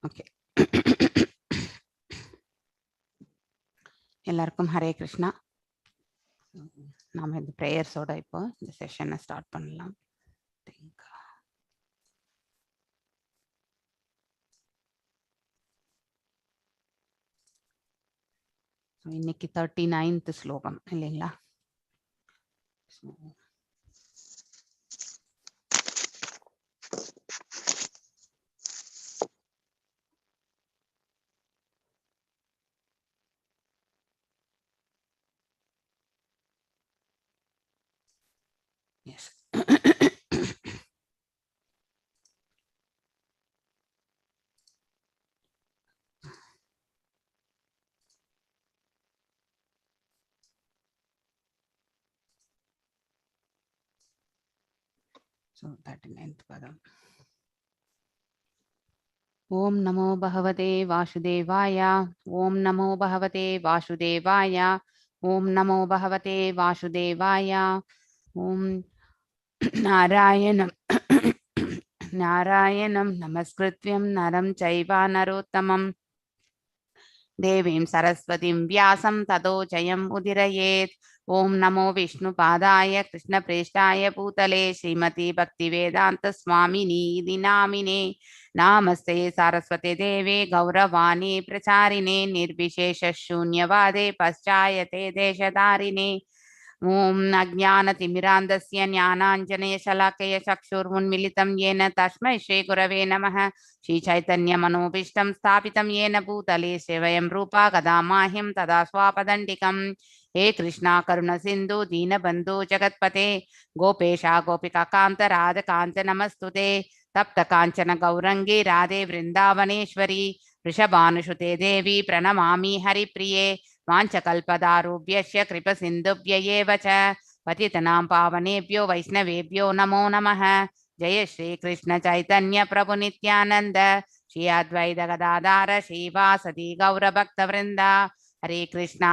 Okay. எல்லாருக்கும் ஹரே கிருஷ்ணா. நாம இந்த ப்ரேயர்ஸோட இப்போ இந்த செஷனை ஸ்டார்ட் பண்ணலாம். இன்னைக்கு 39th ஸ்லோகம் இல்லைங்களா? S. So 39th padam. Om namo bhagavate vasudevaya. Om namo bhagavate vasudevaya. Om namo bhagavate vasudevaya. Om Narayanam Narayanam namaskrityam naram chaiva narottamam Devim Saraswatim Vyasam Tado Jayam Udirayet. Om Namo Vishnu Padaya Krishna Preshtaya Bhutale Srimati Bhaktivedanta Swamini Dinamine Namaste Saraswate Deve Gauravani Pracharine Nirbishesha Shunyavade Paschayate Deshadarine Om Ajnanatimirandasya Jnananjana Shalakaya Chakshurmunmilitam Yena Tashmai Shri Gurave Namaha Shri Chaitanya Manobishtam Sthapitam Yena Bhutale Sevayam Rupa Kadamahyam Tada Swapadandikam He Krishna Karuna Sindhu Dina Bandhu Jagatpate Gopesha Gopika Kanta Radha Kanta Namastute Tapta Kanchana Gaurangi Radhe Vrindavaneshwari Rishabhanushute Devi Pranamami Hari Priye वाञ्छकल्पदारुभ्यश्च कृपसिन्धुभ्य एव च पतितनां पावनेभ्यो वैष्णवेभ्यो नमो नमः। जय श्री कृष्ण चैतन्य प्रभु नित्यानंद श्री अद्वैत गदाधर श्रीवासदि गौरभक्तवृंद हरे कृष्णा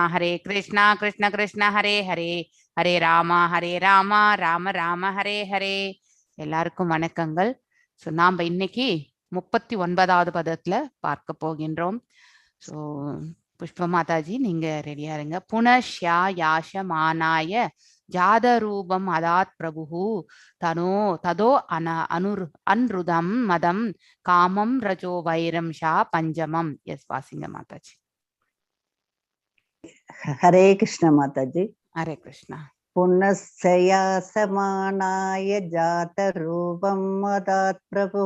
कृष्ण कृष्ण हरे हरे हरे राम राम राम हरे हरे. எல்லாருக்கும் வணக்கங்கள். So நாம் இன்னைக்கு 39வது பதத்துல பார்க்க போகின்றோம். ஸோ புஷ்ப மாதாஜி நீங்க ரெடியா இருங்க. புனஷ்யா யாஷமானாய ஜாதரூபம் அதாத் பிரபு தனோ ததோ அன்ருதம் மதம் காமம் ரஜோ வைரம் ஷா பஞ்சமம். எஸ் வாசிங்க மாதாஜி. ஹரே கிருஷ்ண மாதாஜி. ஹரே கிருஷ்ணா. புனஸ்யாசமானாய ஜாதரூபம் அதாத் பிரபு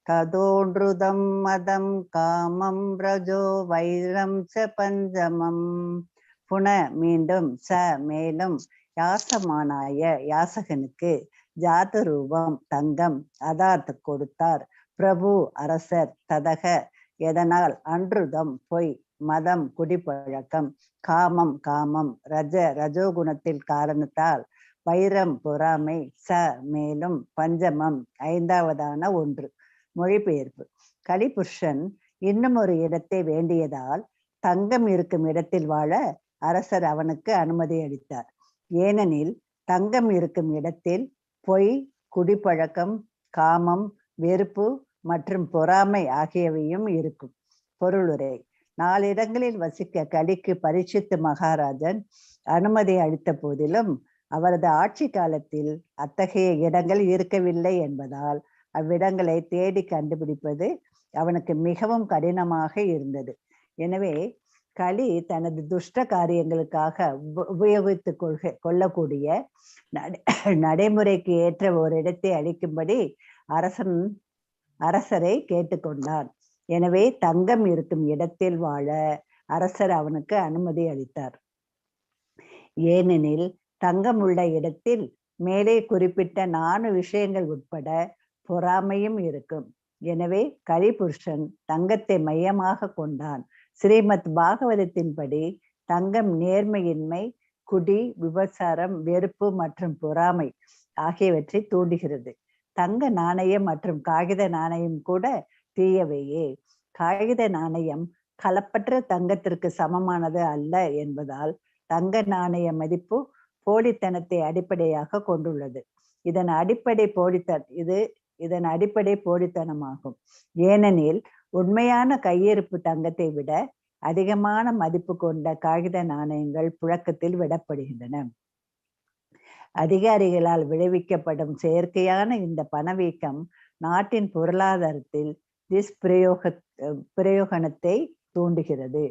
ததோன்ருதம் மதம் காமம் ரஜோ வைரம் ச பஞ்சமம். புன மீண்டும், ச மேலும், யாசமானாய யாசகனுக்கு, ஜாத ரூபம் தங்கம், அதாத் கொடுத்தார், பிரபு அரசர், ததக எதனால், அன்ருதம் பொய், மதம் குடிப்பழக்கம், காமம் காமம், ரஜோகுணத்தில் காரணத்தால், வைரம் பொறாமை, ச மேலும், பஞ்சமம் ஐந்தாவதான ஒன்று. மொழிபெயர்ப்பு. கலிபுருஷன் இன்னும் ஒரு இடத்தை வேண்டியதால் தங்கம் இருக்கும் இடத்தில் வாழ அரசர் அவனுக்கு அனுமதி அளித்தார். ஏனெனில் தங்கம் இருக்கும் இடத்தில் பொய், குடிப்பழக்கம், காமம், வெறுப்பு மற்றும் பொறாமை ஆகியவையும் இருக்கும். பொருளுரை. 4 இடங்களில் வசிக்க கலிக்கு பரீட்சித்து மகாராஜன் அனுமதி அளித்த போதிலும் அவரது ஆட்சி காலத்தில் அத்தகைய இடங்கள் இருக்கவில்லை என்பதால் அவ்விடங்களை தேடி கண்டுபிடிப்பது அவனுக்கு மிகவும் கடினமாக இருந்தது. எனவே கலி தனது துஷ்ட காரியங்களுக்காக உபயோகித்து கொள்ளக்கூடிய நடைமுறைக்கு ஏற்ற ஒரு இடத்தை அளிக்கும்படி அரசரை கேட்டுக்கொண்டான். எனவே தங்கம் இருக்கும் இடத்தில் வாழ அரசர் அவனுக்கு அனுமதி அளித்தார். ஏனெனில் தங்கம் உள்ள இடத்தில் மேலே குறிப்பிட்ட 4 விஷயங்கள் உட்பட பொறாமையும் இருக்கும். எனவே கலிபுருஷன் தங்கத்தை மையமாக கொண்டான். ஸ்ரீமத் பாகவதத்தின்படி தங்கம் நேர்மையின்மை, குடி, விபச்சாரம், வெறுப்பு மற்றும் பொறாமை ஆகியவற்றை தூண்டுகிறது. தங்க நாணயம் மற்றும் காகித நாணயம் கூட தீயவையே. காகித நாணயம் கலப்பற்ற தங்கத்திற்கு சமமானது அல்ல என்பதால் தங்க நாணய மதிப்பு போலித்தனத்தை அடிப்படையாக கொண்டுள்ளது. இதன் அடிப்படை போலித்தனமாகும். ஏனெனில் உண்மையான கையிருப்பு தங்கத்தை விட அதிகமான மதிப்பு கொண்ட காகித நாணயங்கள் புழக்கத்தில் விடப்படுகின்றன. அதிகாரிகளால் விளைவிக்கப்படும் செயற்கையான இந்த பணவீக்கம் நாட்டின் பொருளாதாரத்தில் பிரயோகனத்தை தூண்டுகிறது.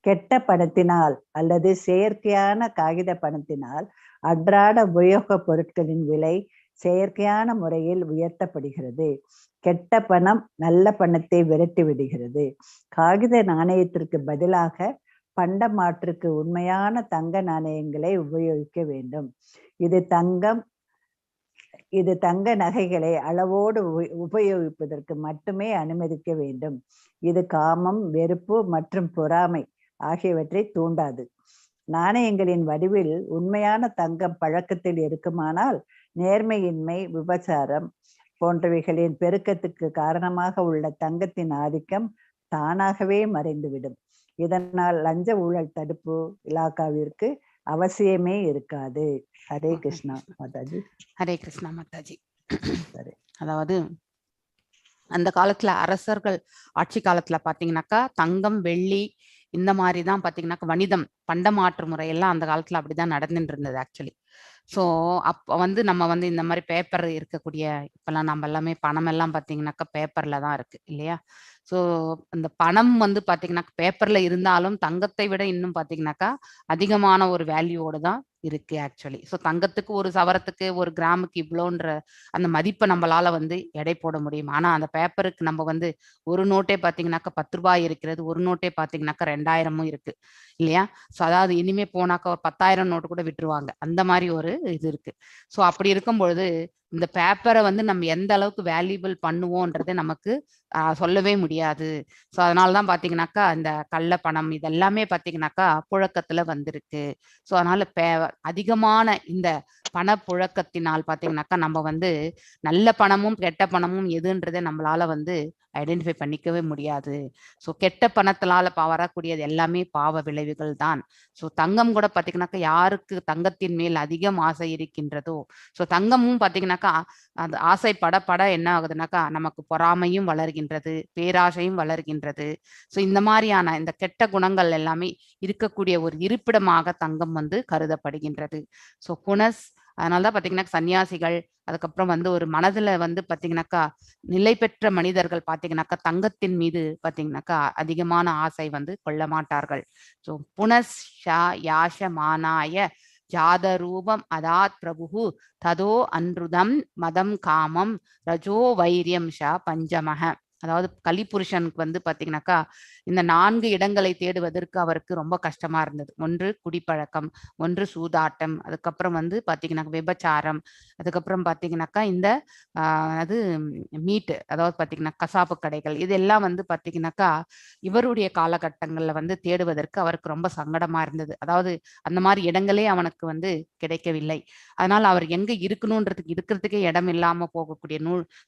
கெட்ட பணத்தினால் அல்லது செயற்கையான காகித பணத்தினால் அன்றாட உபயோக பொருட்களின் விலை செயற்கையான முறையில் உயர்த்தப்படுகிறது. கெட்ட பணம் நல்ல பணத்தை விரட்டி விடுகிறது. காகித நாணயத்திற்கு பதிலாக பண்ட மாற்றுக்கு உண்மையான தங்க நாணயங்களை உபயோகிக்க வேண்டும். இது தங்க நகைகளை அளவோடு உபயோகிப்பதற்கு மட்டுமே அனுமதிக்க வேண்டும். இது காமம், வெறுப்பு மற்றும் பொறாமை ஆகியவற்றை தூண்டாது. நாணயங்களின் வடிவில் உண்மையான தங்கம் பழக்கத்தில் இருக்குமானால் நேர்மையின்மை, விபச்சாரம் போன்றவைகளின் பெருக்கத்துக்கு காரணமாக உள்ள தங்கத்தின் ஆதிக்கம் தானாகவே மறைந்துவிடும். இதனால் லஞ்ச ஊழல் தடுப்பு இலாக்காவிற்கு அவசியமே இருக்காது. ஹரே கிருஷ்ணா மாதாஜி. ஹரே கிருஷ்ணா மாதாஜி. அதாவது அந்த காலத்துல அரசர்கள் ஆட்சி காலத்துல பாத்தீங்கன்னாக்கா தங்கம், வெள்ளி இந்த மாதிரிதான் பாத்தீங்கன்னாக்கா வணிதம், பண்டமாற்று முறையெல்லாம் அந்த காலத்துல அப்படிதான் நடந்துட்டு இருந்தது ஆக்சுவலி. ஸோ அப்போ நம்ம இந்த மாதிரி பேப்பர் இருக்கக்கூடிய இப்பெல்லாம் நம்ம எல்லாமே பணம் எல்லாம் பார்த்தீங்கன்னாக்கா பேப்பர்ல தான் இருக்கு இல்லையா? ஸோ அந்த பணம் பார்த்தீங்கன்னாக்கா பேப்பர்ல இருந்தாலும் தங்கத்தை விட இன்னும் பார்த்தீங்கன்னாக்கா அதிகமான ஒரு வேல்யூவோடு தான் இருக்கு ஆக்சுவலி. ஸோ தங்கத்துக்கு ஒரு சவரத்துக்கு ஒரு கிராமுக்கு இவ்வளோன்ற அந்த மதிப்பை நம்மளால எடை போட முடியும். ஆனா அந்த பேப்பருக்கு நம்ம ஒரு நோட்டே பார்த்தீங்கன்னாக்கா 10 ரூபாய் இருக்கிறது, ஒரு நோட்டே பார்த்தீங்கன்னாக்கா 2000 இருக்கு இல்லையா? ஸோ அதாவது இனிமே போனாக்கா ஒரு 10,000 நோட்டு கூட விட்டுருவாங்க, அந்த மாதிரி ஒரு இது இருக்கு. ஸோ அப்படி இருக்கும் பொழுது இந்த பேப்பரை நம்ம எந்த அளவுக்கு வேல்யூபிள் பண்ணுவோன்றது நமக்கு சொல்லவே முடியாது. ஸோ அதனாலதான் பாத்தீங்கன்னாக்கா இந்த கள்ள பணம் இதெல்லாமே பாத்தீங்கன்னாக்கா புழக்கத்துல வந்திருக்கு. ஸோ அதனால அதிகமான இந்த பணப்புழக்கத்தினால் பாத்தீங்கன்னாக்கா நம்ம நல்ல பணமும் கெட்ட பணமும் எதுன்றதை நம்மளால ஐடென்டிஃபை பண்ணிக்கவே முடியாது. ஸோ கெட்ட பணத்தினால வரக்கூடியது எல்லாமே பாவ விளைவுகள் தான். ஸோ தங்கம் கூட பாத்தீங்கன்னாக்கா யாருக்கு தங்கத்தின் மேல் அதிகம் ஆசை இருக்கின்றதோ, ஸோ தங்கமும் பாத்தீங்கன்னாக்கா அந்த ஆசைப்பட என்ன ஆகுதுனாக்கா நமக்கு பொறாமையும் வளர்கின்றது, பேராசையும் வளர்கின்றது. ஸோ இந்த மாதிரியான இந்த கெட்ட குணங்கள் எல்லாமே இருக்கக்கூடிய ஒரு இருப்பிடமாக தங்கம் கருதப்படுகின்றது. ஸோ புனஸ் அதனாலதான் பாத்தீங்கன்னா சன்னியாசிகள் அதுக்கப்புறம் ஒரு மனதுல பாத்தீங்கன்னாக்கா நிலை பெற்ற மனிதர்கள் பாத்தீங்கன்னாக்கா தங்கத்தின் மீது பாத்தீங்கன்னாக்கா அதிகமான ஆசை கொள்ள மாட்டார்கள். ஸோ புனஸ் யாஷமானாய ஜாத ரூபம் அதாத் பிரபு ததோ அன்ருதம் மதம் காமம் ரஜோ வைரியம் பஞ்சமக. அதாவது கலிபுருஷனுக்கு பாத்தீங்கன்னாக்கா இந்த 4 இடங்களை தேடுவதற்கு அவருக்கு ரொம்ப கஷ்டமா இருந்தது. ஒன்று குடிப்பழக்கம், ஒன்று சூதாட்டம், அதுக்கப்புறம் பாத்தீங்கன்னா விபச்சாரம், அதுக்கப்புறம் பாத்தீங்கன்னாக்கா இந்த அது மீட்டு, அதாவது பாத்தீங்கன்னா கசாப்பு கடைகள், இதெல்லாம் பாத்தீங்கன்னாக்கா இவருடைய காலகட்டங்கள்ல தேடுவதற்கு அவருக்கு ரொம்ப சங்கடமா இருந்தது. அதாவது அந்த மாதிரி இடங்களே அவனுக்கு கிடைக்கவில்லை. அதனால அவர் எங்க இருக்கிறதுக்கே இடம் இல்லாம போகக்கூடிய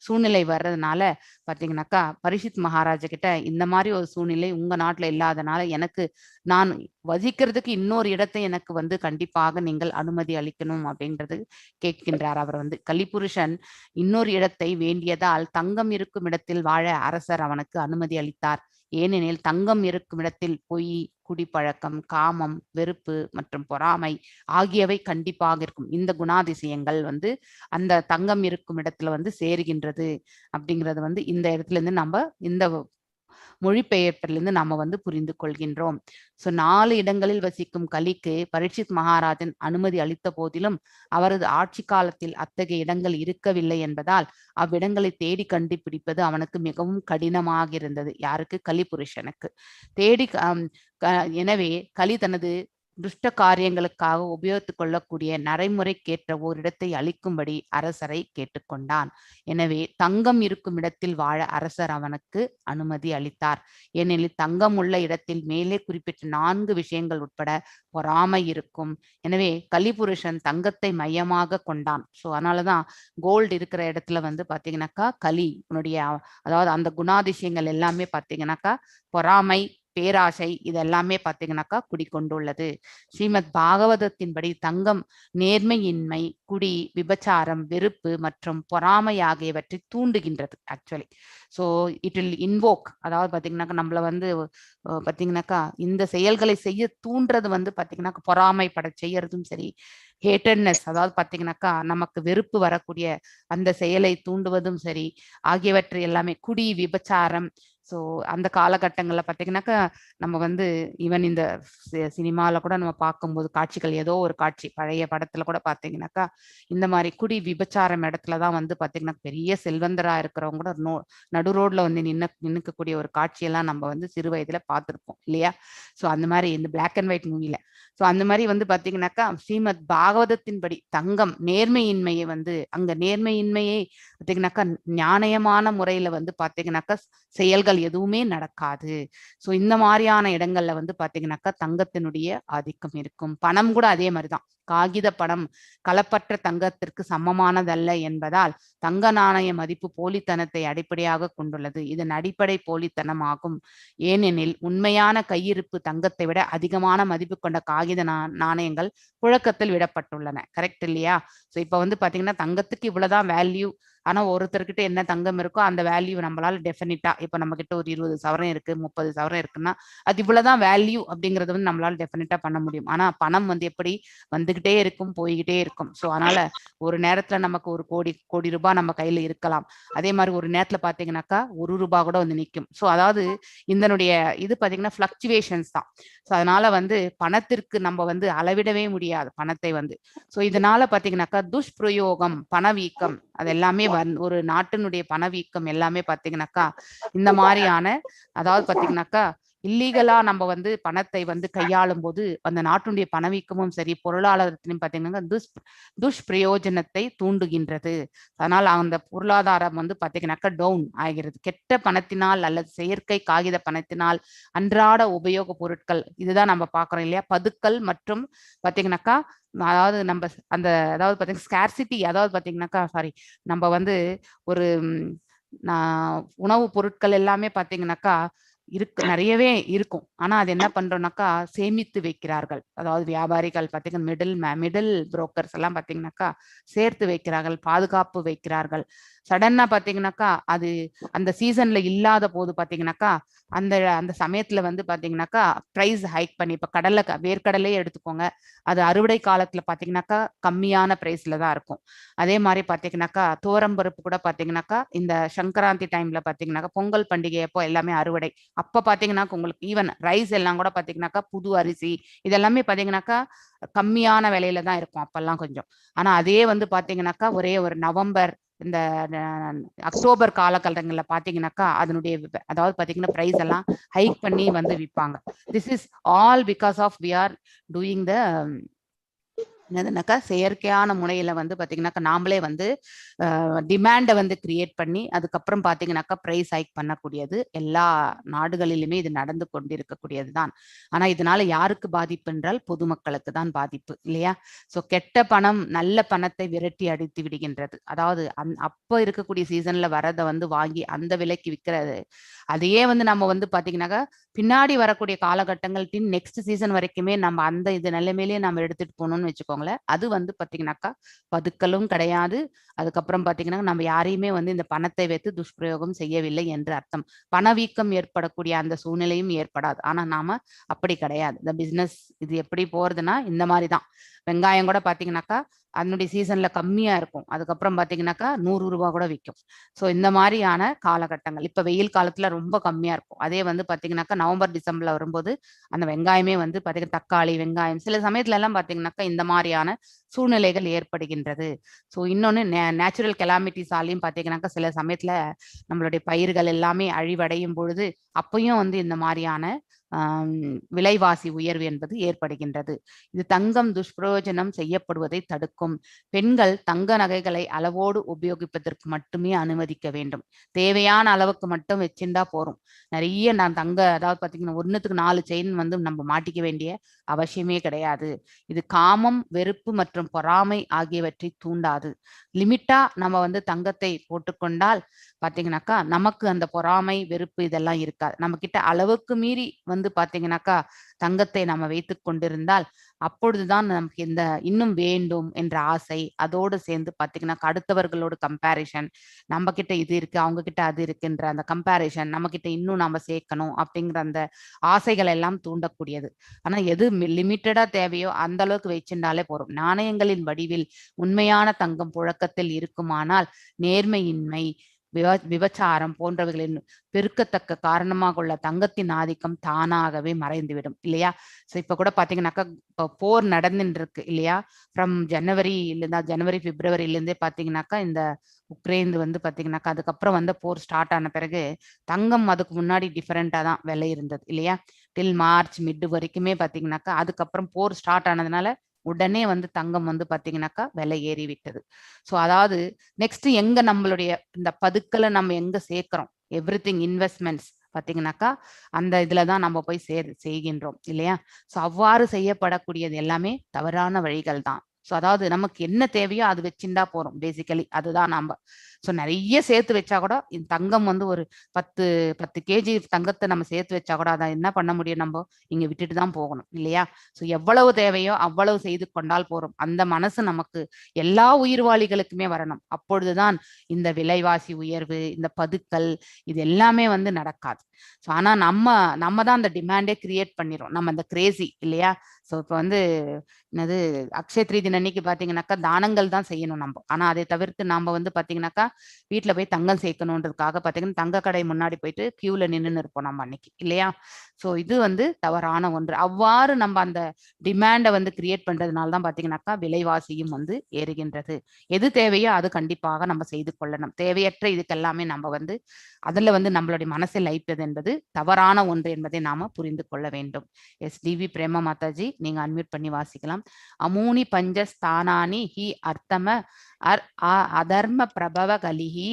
சூழ்நிலை வர்றதுனால பாத்தீங்கன்னாக்கா பரிஷித் மகாராஜா கிட்ட இந்த மாதிரி ஒரு சூழ்நிலை உங்க நாட்டுல இல்லாதனால எனக்கு நான் வசிக்கிறதுக்கு இன்னொரு இடத்தை எனக்கு கண்டிப்பாக நீங்கள் அனுமதி அளிக்கணும் அப்படின்றது கேட்கின்றார். அவர் கலிபுருஷன் இன்னொரு இடத்தை வேண்டியதால் தங்கம் இருக்கும் இடத்தில் வாழ அரசர் அவனுக்கு அனுமதி அளித்தார். ஏனெனில் தங்கம் இருக்கும் இடத்தில் பொய், குடிப்பழக்கம், காமம், வெறுப்பு மற்றும் பொறாமை ஆகியவை கண்டிப்பாக இருக்கும். இந்த குணாதிசயங்கள் அந்த தங்கம் இருக்கும் இடத்துல சேருகின்றது அப்படிங்கிறது இந்த இடத்துல இருந்து நம்ம இந்த மொழிபெயர்ப்பிலிருந்து நாம புரிந்து கொள்கின்றோம். ஸோ 4 இடங்களில் வசிக்கும் கலிக்கு பரீட்சித் மகாராஜன் அனுமதி அளித்த போதிலும் அவரது ஆட்சி காலத்தில் அத்தகைய இடங்கள் இருக்கவில்லை என்பதால் அவ்விடங்களை தேடி கண்டுபிடிப்பது அவனுக்கு மிகவும் கடினமாக இருந்தது. யாருக்கு? கலிபுருஷனுக்கு. எனவே கலி தனது துஷ்ட காரியங்களுக்காக உபயோகித்துக் கொள்ளக்கூடிய நடைமுறைக்கேற்ற ஓரிடத்தை அளிக்கும்படி அரசரை கேட்டுக்கொண்டான். எனவே தங்கம் இருக்கும் இடத்தில் வாழ அரசர் அவனுக்கு அனுமதி அளித்தார். ஏனெனில் தங்கம் உள்ள இடத்தில் மேலே குறிப்பிட்ட 4 விஷயங்கள் உட்பட பொறாமை இருக்கும். எனவே கலிபுருஷன் தங்கத்தை மையமாக கொண்டான். ஸோ அதனாலதான் கோல்டு இருக்கிற இடத்துல பாத்தீங்கன்னாக்கா கலி உன்னுடைய அதாவது அந்த குணாதிசயங்கள் எல்லாமே பாத்தீங்கன்னாக்கா பொறாமை, பேராசை இதெல்லாமே பாத்தீங்கன்னாக்கா குடிக்கொண்டுள்ளது. ஸ்ரீமத் பாகவதத்தின்படி தங்கம் நேர்மையின்மை, குடி, விபச்சாரம், வெறுப்பு மற்றும் பொறாமை ஆகியவற்றை தூண்டுகின்றது actually. So it will invoke, அதாவது பாத்தீங்கன்னாக்கா நம்மள வந்து பாத்தீங்கன்னாக்கா இந்த செயல்களை செய்ய தூண்டுறது வந்து பாத்தீங்கன்னாக்கா பொறாமைப்பட செய்யறதும் சரி, ஹேட்டட்னஸ் அதாவது பாத்தீங்கன்னாக்கா நமக்கு வெறுப்பு வரக்கூடிய அந்த செயலை தூண்டுவதும் சரி ஆகியவற்றை எல்லாமே, குடி, விபச்சாரம். ஸோ அந்த காலகட்டங்கள்ல பாத்தீங்கன்னாக்கா நம்ம வந்து ஈவன் இந்த சினிமால கூட நம்ம பார்க்கும்போது காட்சிகள், ஏதோ ஒரு காட்சி பழைய படத்துல கூட பாத்தீங்கன்னாக்கா இந்த மாதிரி குடி விபச்சாரம் இடத்துலதான் வந்து பாத்தீங்கன்னா பெரிய செல்வந்தரா இருக்கிறவங்க கூட நடு ரோட்ல வந்து நின்னுக்கக்கூடிய ஒரு காட்சியெல்லாம் நம்ம வந்து சிறு வயதுல பார்த்திருப்போம் இல்லையா? ஸோ அந்த மாதிரி இந்த பிளாக் அண்ட் ஒயிட் மூவில. ஸோ அந்த மாதிரி வந்து பாத்தீங்கன்னாக்கா ஸ்ரீமத் பாகவதத்தின்படி தங்கம் நேர்மையின்மையை வந்து, அங்க நேர்மையின்மையை பாத்தீங்கன்னாக்கா ஞானயமான முறையில வந்து பாத்தீங்கன்னாக்கா செயல்கள் எதுவுமே நடக்காது. ஸோ இந்த மாதிரியான இடங்கள்ல வந்து பாத்தீங்கன்னாக்கா தங்கத்தினுடைய ஆதிக்கம் இருக்கும். பணம் கூட அதே மாதிரிதான். காகித பணம் கலப்பற்ற தங்கத்திற்கு சமமானதல்ல என்பதால் தங்க நாணய மதிப்பு போலித்தனத்தை அடிப்படையாக கொண்டுள்ளது. இதன் அடிப்படை போலித்தனம் ஆகும். ஏனெனில் உண்மையான கையிருப்பு தங்கத்தை விட அதிகமான மதிப்பு கொண்ட காகித நாணயங்கள் புழக்கத்தில் விடப்பட்டுள்ளன. கரெக்ட் இல்லையா? ஸோ இப்ப வந்து பாத்தீங்கன்னா தங்கத்துக்கு இவ்வளவுதான் வேல்யூ, ஆனா ஒருத்தர்கிட்ட என்ன தங்கம் இருக்கோ அந்த வேல்யூ நம்மளால டெஃபினிட்டா, இப்ப நம்ம கிட்ட ஒரு 20 சவரம் இருக்கு, 30 சவரம் இருக்குன்னா அது இவ்வளவுதான் வேல்யூ அப்படிங்கறது வந்து நம்மளால டெஃபினிட்டா பண்ண முடியும். ஆனா பணம் வந்து எப்படி வந்துகிட்டே இருக்கும், போய்கிட்டே இருக்கும். ஸோ அதனால ஒரு நேரத்துல நமக்கு ஒரு கோடி ரூபாய் நம்ம கையில இருக்கலாம். அதே மாதிரி ஒரு நேரத்துல பாத்தீங்கன்னாக்கா ₹1 கூட வந்து நிற்கும். ஸோ அதாவது இதனுடைய இது பாத்தீங்கன்னா பிளக்சுவேஷன்ஸ் தான். ஸோ அதனால வந்து பணத்திற்கு நம்ம வந்து அளவிடவே முடியாது பணத்தை வந்து. ஸோ இதனால பாத்தீங்கன்னாக்கா துஷ்பிரயோகம், பணவீக்கம், அது எல்லாமே ஒரு நாட்டினுடைய பணவீக்கம் எல்லாமே பாத்தீங்கன்னாக்கா இந்த மாதிரியான, அதாவது பாத்தீங்கன்னாக்கா இல்லீகலா நம்ம வந்து பணத்தை வந்து கையாளும் போது அந்த நாட்டினுடைய பணவீக்கமும் சரி பொருளாதாரத்திலும் பாத்தீங்கன்னா துஷ்பிரயோஜனத்தை தூண்டுகின்றது. அதனால அந்த பொருளாதாரம் வந்து பாத்தீங்கன்னாக்கா டவுன் ஆகிறது. கெட்ட பணத்தினால் அல்லது செயற்கை காகித பணத்தினால் அன்றாட உபயோக பொருட்கள், இதுதான் நம்ம பாக்குறோம் இல்லையா? பதுக்கல் மற்றும் பாத்தீங்கன்னாக்கா அதாவது நம்ம அந்த அதாவது பாத்தீங்கன்னா ஸ்கார்சிட்டி, அதாவது பாத்தீங்கன்னாக்கா சாரி நம்ம வந்து ஒரு உணவு பொருட்கள் எல்லாமே பாத்தீங்கன்னாக்கா நிறையவே இருக்கும். ஆனா அது என்ன பண்றோம்னாக்கா சேமித்து வைக்கிறார்கள். அதாவது வியாபாரிகள் பாத்தீங்கன்னா மிடில் புரோக்கர்ஸ் எல்லாம் பாத்தீங்கன்னாக்கா சேர்த்து வைக்கிறார்கள், பாதுகாப்பு வைக்கிறார்கள். சடனா பாத்தீங்கன்னாக்கா அது அந்த சீசன்ல இல்லாத போது பாத்தீங்கன்னாக்கா அந்த அந்த சமயத்துல வந்து பாத்தீங்கன்னாக்கா பிரைஸ் ஹைக் பண்ணி, இப்ப வேர்க்கடலே எடுத்துக்கோங்க, அது அறுவடை காலத்துல பாத்தீங்கன்னாக்கா கம்மியான பிரைஸ்ல தான் இருக்கும். அதே மாதிரி பாத்தீங்கன்னாக்கா துவரம்பருப்பு கூட பாத்தீங்கன்னாக்கா இந்த சங்கராந்தி டைம்ல பாத்தீங்கன்னாக்கா பொங்கல் பண்டிகை அப்போ எல்லாமே அறுவடை. அப்ப பாத்தீங்கன்னா உங்களுக்கு ஈவன் ரைஸ் எல்லாம் கூட பாத்தீங்கன்னாக்கா புது அரிசி இதெல்லாமே பாத்தீங்கன்னாக்கா கம்மியான விலையில தான் இருக்கும் அப்பெல்லாம் கொஞ்சம். ஆனா அதே வந்து பாத்தீங்கன்னாக்கா ஒரே ஒரு நவம்பர் இந்த அக்டோபர் காலகட்டங்கள்ல பாத்தீங்கன்னாக்கா அதனுடைய அதாவது பாத்தீங்கன்னா பிரைஸ் எல்லாம் ஹைக் பண்ணி வந்து விற்பாங்க. This is all because of we are doing the என்னதுனாக்கா செயற்கையான முறையில வந்து பாத்தீங்கன்னாக்கா நாமளே வந்து டிமாண்டை வந்து கிரியேட் பண்ணி அதுக்கப்புறம் பாத்தீங்கன்னாக்கா பிரைஸ் ஹைக் பண்ணக்கூடியது எல்லா நாடுகளிலுமே இது நடந்து கொண்டிருக்கக்கூடியது தான். ஆனா இதனால யாருக்கு பாதிப்பு என்றால் பொதுமக்களுக்கு தான் பாதிப்பு இல்லையா? ஸோ கெட்ட பணம் நல்ல பணத்தை விரட்டி அடித்து விடுகின்றது. அதாவது அப்போ இருக்கக்கூடிய சீசன்ல வரதை வந்து வாங்கி அந்த விலைக்கு விற்கிறது, அதையே வந்து நம்ம வந்து பாத்தீங்கன்னாக்கா பின்னாடி வரக்கூடிய காலகட்டங்கள் நெக்ஸ்ட் சீசன் வரைக்குமே நம்ம அந்த இது நிலைமையிலேயே நம்ம எடுத்துட்டு போகணும்னு வச்சுக்கோங்களேன். அது வந்து பாத்தீங்கன்னாக்கா பதுக்கலும் கிடையாது. அதுக்கப்புறம் பாத்தீங்கன்னா நம்ம யாரையுமே வந்து இந்த பணத்தை வைத்து துஷ்பிரயோகம் செய்யவில்லை என்று அர்த்தம். பணவீக்கம் ஏற்படக்கூடிய அந்த சூழ்நிலையும் ஏற்படாது. ஆனா நாம அப்படி கிடையாது. இந்த பிசினஸ் இது எப்படி போறதுன்னா இந்த மாதிரிதான். வெங்காயம் கூட பாத்தீங்கன்னாக்கா அதனுடைய சீசன்ல கம்மியா இருக்கும், அதுக்கப்புறம் பாத்தீங்கன்னாக்கா ₹100 கூட விற்கும். ஸோ இந்த மாதிரியான காலகட்டங்கள் இப்ப வெயில் காலத்துல ரொம்ப கம்மியா இருக்கும். அதே வந்து பாத்தீங்கன்னாக்கா நவம்பர் டிசம்பர்ல வரும்போது அந்த வெங்காயமே வந்து பாத்தீங்கன்னா தக்காளி வெங்காயம் சில சமயத்துல எல்லாம் பாத்தீங்கன்னாக்கா இந்த மாதிரியான சூழ்நிலைகள் ஏற்படுகின்றது. ஸோ இன்னொன்னு நேச்சுரல் கெலாமிட்டிஸாலையும் பாத்தீங்கன்னாக்கா சில சமயத்துல நம்மளுடைய பயிர்கள் எல்லாமே அழிவடையும் பொழுது அப்பயும் வந்து இந்த மாதிரியான விலைவாசி உயர்வு என்பது ஏற்படுகின்றது. இது தங்கம் துஷ்பிரயோஜனம் செய்யப்படுவதை தடுக்கும். பெண்கள் தங்க நகைகளை அளவோடு உபயோகிப்பதற்கு மட்டுமே அனுமதிக்க வேண்டும். தேவையான அளவுக்கு மட்டும் வச்சிருந்தா போறோம். நிறைய நான் தங்க அதாவது பாத்தீங்கன்னா 1க்கு 4 செயின் வந்து நம்ம மாட்டிக்க வேண்டிய அவசியமே கிடையாது. இது காமம் வெறுப்பு மற்றும் மற்றும் பொறாமை ஆகியவற்றை தூண்டாது. லிமிட்டா நம்ம வந்து தங்கத்தை போட்டுக்கொண்டால் பாத்தீங்கன்னாக்கா நமக்கு அந்த பொறாமை வெறுப்பு இதெல்லாம் இருக்காது. நம்ம கிட்ட அளவுக்கு மீறி வந்து பாத்தீங்கன்னாக்கா தங்கத்தை நம்ம வைத்து கொண்டிருந்தால் அப்பொழுதுதான் நமக்கு இந்த இன்னும் வேண்டும் என்ற ஆசை, அதோடு சேர்ந்து பாத்தீங்கன்னா அடுத்தவர்களோட கம்பேரிஷன், நம்ம கிட்ட இது இருக்கு அவங்க கிட்ட அது இருக்குன்ற அந்த கம்பேரிஷன், நம்ம கிட்ட இன்னும் நாம சேர்க்கணும் அப்படிங்கிற அந்த ஆசைகள் எல்லாம் தூண்டக்கூடியது. ஆனா எது லிமிட்டடா தேவையோ அந்த அளவுக்கு வச்சிருந்தாலே போறோம். நாணயங்களின் வடிவில் உண்மையான தங்கம் புழக்கத்தில் இருக்குமானால் நேர்மையின்மை, விபச்சாரம் போன்றவைகளின் பெருக்கத்தக்க காரணமாக உள்ள தங்கத்தின் ஆதிக்கம் தானாகவே மறைந்துவிடும் இல்லையா? சோ இப்ப கூட பாத்தீங்கன்னாக்கா போர் நடந்துட்டு இருக்கு இல்லையா? ஃப்ரம் ஜனவரி பிப்ரவரியில இருந்தே பாத்தீங்கன்னாக்கா இந்த உக்ரைன் வந்து பாத்தீங்கன்னாக்கா அதுக்கப்புறம் வந்து போர் ஸ்டார்ட் ஆன பிறகு தங்கம் அதுக்கு முன்னாடி டிஃபரெண்டா தான் விலை இருந்தது இல்லையா? டில் மார்ச் மிட் வரைக்குமே பாத்தீங்கன்னாக்கா அதுக்கப்புறம் போர் ஸ்டார்ட் ஆனதுனால உடனே வந்து தங்கம் வந்து பாத்தீங்கன்னாக்கா விலை ஏறி விட்டது. சோ அதாவது நெக்ஸ்ட் எங்க நம்மளுடைய இந்த பதுக்கலை நம்ம எங்க சேர்க்கிறோம், எவ்ரிதிங் இன்வெஸ்ட்மெண்ட்ஸ் பாத்தீங்கன்னாக்கா அந்த இதுலதான் நம்ம போய் செய்கின்றோம் இல்லையா? சோ அவ்வாறு செய்யப்படக்கூடியது எல்லாமே தவறான வழிகள் தான். ஸோ அதாவது நமக்கு என்ன தேவையோ அது வச்சுட்டா போறோம் பேசிக்கலி, அதுதான் நம்ம. ஸோ நிறைய சேர்த்து வச்சா கூட இந்த தங்கம் வந்து ஒரு 10 கேஜி தங்கத்தை நம்ம சேர்த்து வச்சா கூட அதை என்ன பண்ண முடியும், நம்ம இங்க விட்டுட்டு தான் போகணும் இல்லையா? ஸோ எவ்வளவு தேவையோ அவ்வளவு செய்து கொண்டால் போறோம். அந்த மனசு நமக்கு எல்லா உயிர்வாளிகளுக்குமே வரணும். அப்பொழுதுதான் இந்த விலைவாசி உயர்வு, இந்த பதுக்கல் இது எல்லாமே வந்து நடக்காது. ஸோ ஆனா நம்ம தான் அந்த டிமாண்டே கிரியேட் பண்ணிடும், நம்ம அந்த கிரேசி இல்லையா? ஸோ இப்போ வந்து என்னது அக்ஷய திருதி அன்னைக்கு பாத்தீங்கன்னாக்கா தானங்கள் தான் செய்யணும் நம்ம. ஆனா அதை தவிர்த்து நாம வந்து பாத்தீங்கன்னாக்கா வீட்டுல போய் தங்கம் சேர்க்கணுன்றதுக்காக பாத்தீங்கன்னா தங்க கடை முன்னாடி போயிட்டு கியூல நின்று இருப்போம் நம்ம அன்னைக்கு இல்லையா? சோ இது வந்து தவறான ஒன்று. அவ்வாறு நம்ம அந்த டிமாண்டை வந்து கிரியேட் பண்றதுனால தான் பாத்தீங்கன்னாக்கா விலைவாசியும் வந்து ஏறுகின்றது. எது தேவையோ அது கண்டிப்பாக நம்ம செய்து கொள்ளணும். தேவையற்ற இதுக்கெல்லாமே நம்ம வந்து அதுல வந்து நம்மளுடைய மனசை லைப்பது என்பது தவறான ஒன்று என்பதை நாம புரிந்து கொள்ள வேண்டும். எஸ் டிவி பிரேமா மாதாஜி, நீங்க அன்மியூட் பண்ணி வாசிக்கலாம். அமூனி பஞ்சஸ்தானானி ஹி அர்த்தம அதர்ம பிரபவ கலிஹி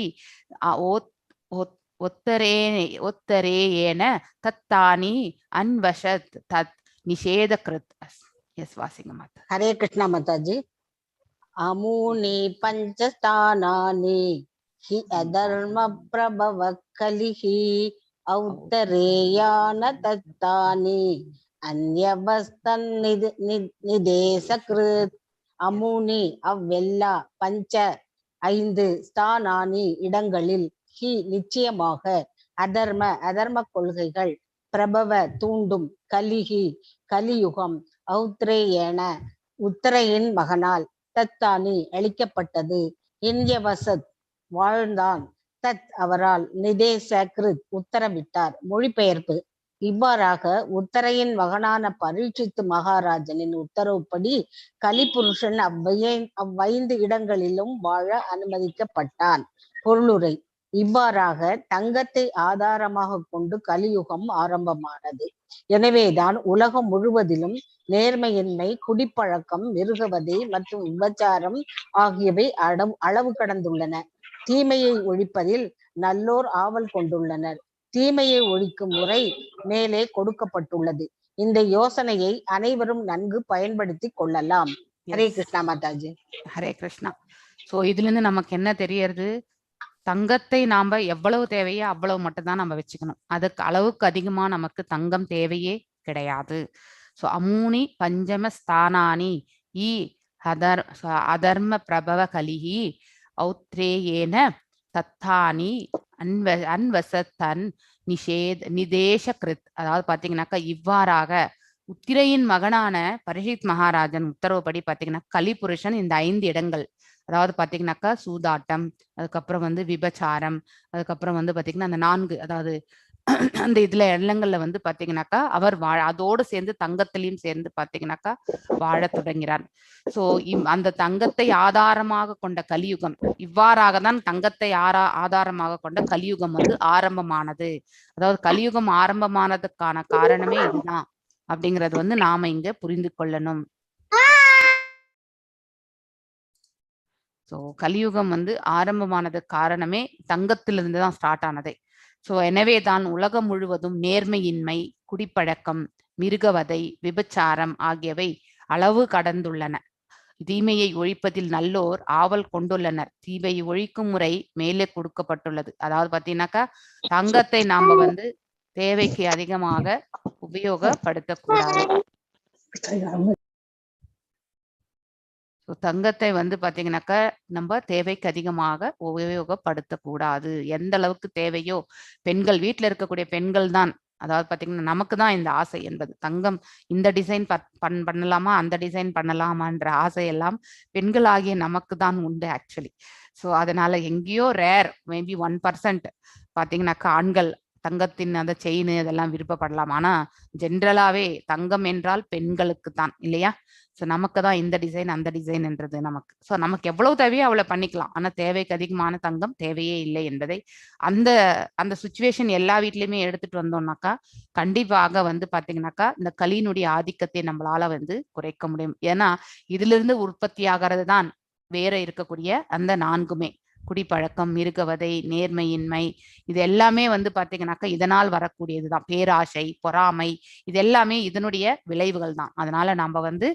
ஒத்தரேயேன தத்தானி அன்வஷத் தத் நிஷேத கிருத். எஸ் வாசிங்க மாதா. ஹரே கிருஷ்ணா மாதாஜி. அமூனி பஞ்சஸ்தானானி ஹி அதர்ம பிரபவ கலிஹி ஔத்தரேயான தத்தானி அந்யவஸ்தன் நிதேசகிருத். அமூனி அவ்வெல்லா, பஞ்ச 5 ஸ்தானானி இடங்களில், ஹி நிச்சயமாக, அதர்ம கொள்கைகள், பிரபவ தூண்டும், கலிஹி கலியுகம், ஔத்ரேயன உத்தரையின் மகனால், தத்தானி அளிக்கப்பட்டது, இன்யவசத் வாழ்ந்தான், தத் அவரால், நிதேச கிருத் உத்தரவிட்டார். மொழிபெயர்ப்பு: இவ்வாறாக உத்தரையின் மகனான பரீட்சித்து மகாராஜனின் உத்தரவுப்படி கலிபுருஷன் அவ்வைந்து இடங்களிலும் வாழ அனுமதிக்கப்பட்டான். பொருளுரை: இவ்வாறாக தங்கத்தை ஆதாரமாக கொண்டு கலியுகம் ஆரம்பமானது. எனவேதான் உலகம் முழுவதிலும் நேர்மையின்மை, குடிப்பழக்கம், மிருகவதை மற்றும் விபச்சாரம் ஆகியவை அளவு கடந்துள்ளன. தீமையை ஒழிப்பதில் நல்லோர் ஆவல் கொண்டுள்ளனர். தீமையை ஒழிக்கும் முறை மேலே கொடுக்கப்பட்டுள்ளது. இந்த யோசனையை அனைவரும் நன்கு பயன்படுத்தி கொள்ளலாம். ஹரே கிருஷ்ணா மாதாஜி. ஹரே கிருஷ்ணா. சோ இதுல இருந்து நமக்கு என்ன தெரியறது, தங்கத்தை நாம எவ்வளவு தேவையோ அவ்வளவு மட்டும்தான் நம்ம வச்சுக்கணும். அதுக்கு அளவுக்கு அதிகமா நமக்கு தங்கம் தேவையே கிடையாது. சோ அமூனி பஞ்சம ஸ்தானானி ஈ அதர்ம பிரபவ கலிஹி ஔத்ரேயேன தத்தானி அன்வசத்தன் நிதேச கிருத். அதாவது பாத்தீங்கன்னாக்கா இவ்வாறாக உத்திரையின் மகனான பரீட்சித் மகாராஜன் உத்தரவுப்படி பாத்தீங்கன்னா கலிபுருஷன் இந்த 5 இடங்கள், அதாவது பாத்தீங்கன்னாக்கா சூதாட்டம், அதுக்கப்புறம் வந்து விபச்சாரம், அதுக்கப்புறம் வந்து பாத்தீங்கன்னா அந்த 4, அதாவது அந்த இதுல இடங்கள்ல வந்து பாத்தீங்கன்னாக்கா அவர் அதோடு சேர்ந்து தங்கத்திலையும் சேர்ந்து பாத்தீங்கன்னாக்கா வாழ தொடங்கிறார். சோ அந்த தங்கத்தை ஆதாரமாக கொண்ட கலியுகம், இவ்வாறாக தான் தங்கத்தை ஆதாரமாக கொண்ட கலியுகம் வந்து ஆரம்பமானது. அதாவது கலியுகம் ஆரம்பமானதுக்கான காரணமே இதுதான் அப்படிங்கறது வந்து நாம இங்க புரிந்து கொள்ளணும். சோ கலியுகம் வந்து ஆரம்பமானது காரணமே தங்கத்திலிருந்து தான் ஸ்டார்ட் ஆனதே. சோ எனவே தான் உலகம் முழுவதும் நேர்மையின்மை, குடிப்பழக்கம், மிருகவதை, விபச்சாரம் ஆகியவை அளவு கடந்துள்ளன. தீமையை ஒழிப்பதில் நல்லோர் ஆவல் கொண்டுள்ளனர். தீமையை ஒழிக்கும் முறை மேலே கொடுக்கப்பட்டுள்ளது. அதாவது பாத்தீங்கன்னாக்கா தங்கத்தை நாம வந்து தேவைக்கு அதிகமாக உபயோகப்படுத்தக்கூடாது. தங்கத்தை வந்து பாத்தீங்கன்னாக்கா நம்ம தேவைக்கு அதிகமாக உபயோகப்படுத்தக்கூடாது. எந்த அளவுக்கு தேவையோ, பெண்கள் வீட்டுல இருக்கக்கூடிய பெண்கள் தான், அதாவது பாத்தீங்கன்னா நமக்கு தான் இந்த ஆசை என்பது. தங்கம் இந்த டிசைன் பண்ணலாமா, அந்த டிசைன் பண்ணலாமான்ற ஆசை எல்லாம் பெண்கள் ஆகிய நமக்கு தான் உண்டு ஆக்சுவலி. ஸோ அதனால எங்கேயோ ரேர், மேபி 1% பாத்தீங்கன்னாக்கா ஆண்கள் தங்கத்தின் அந்த செயின் இதெல்லாம் விருப்பப்படலாம். ஆனா ஜென்ரலாவே தங்கம் என்றால் பெண்களுக்கு தான் இல்லையா? ஸோ நமக்கு தான் இந்த டிசைன் அந்த டிசைன்ன்றது நமக்கு. ஸோ நமக்கு எவ்வளவு தேவையோ அவ்வளவு பண்ணிக்கலாம். ஆனா தேவைக்கு அதிகமான தங்கம் தேவையே இல்லை என்பதை அந்த அந்த சுச்சுவேஷன் எல்லா வீட்லயுமே எடுத்துட்டு வந்தோம்னாக்கா கண்டிப்பாக வந்து பாத்தீங்கன்னாக்கா இந்த கலியினுடைய ஆதிக்கத்தை நம்மளால வந்து குறைக்க முடியும். ஏன்னா இதுல இருந்து உற்பத்தி ஆகிறது தான் வேற இருக்கக்கூடிய அந்த 4மே. குடிப்பழக்கம், மிருகவதை, நேர்மையின்மை, இது எல்லாமே வந்து பாத்தீங்கன்னாக்கா இதனால் வரக்கூடியதுதான். பேராசை, பொறாமை, இது எல்லாமே இதனுடைய விளைவுகள் தான். அதனால நம்ம வந்து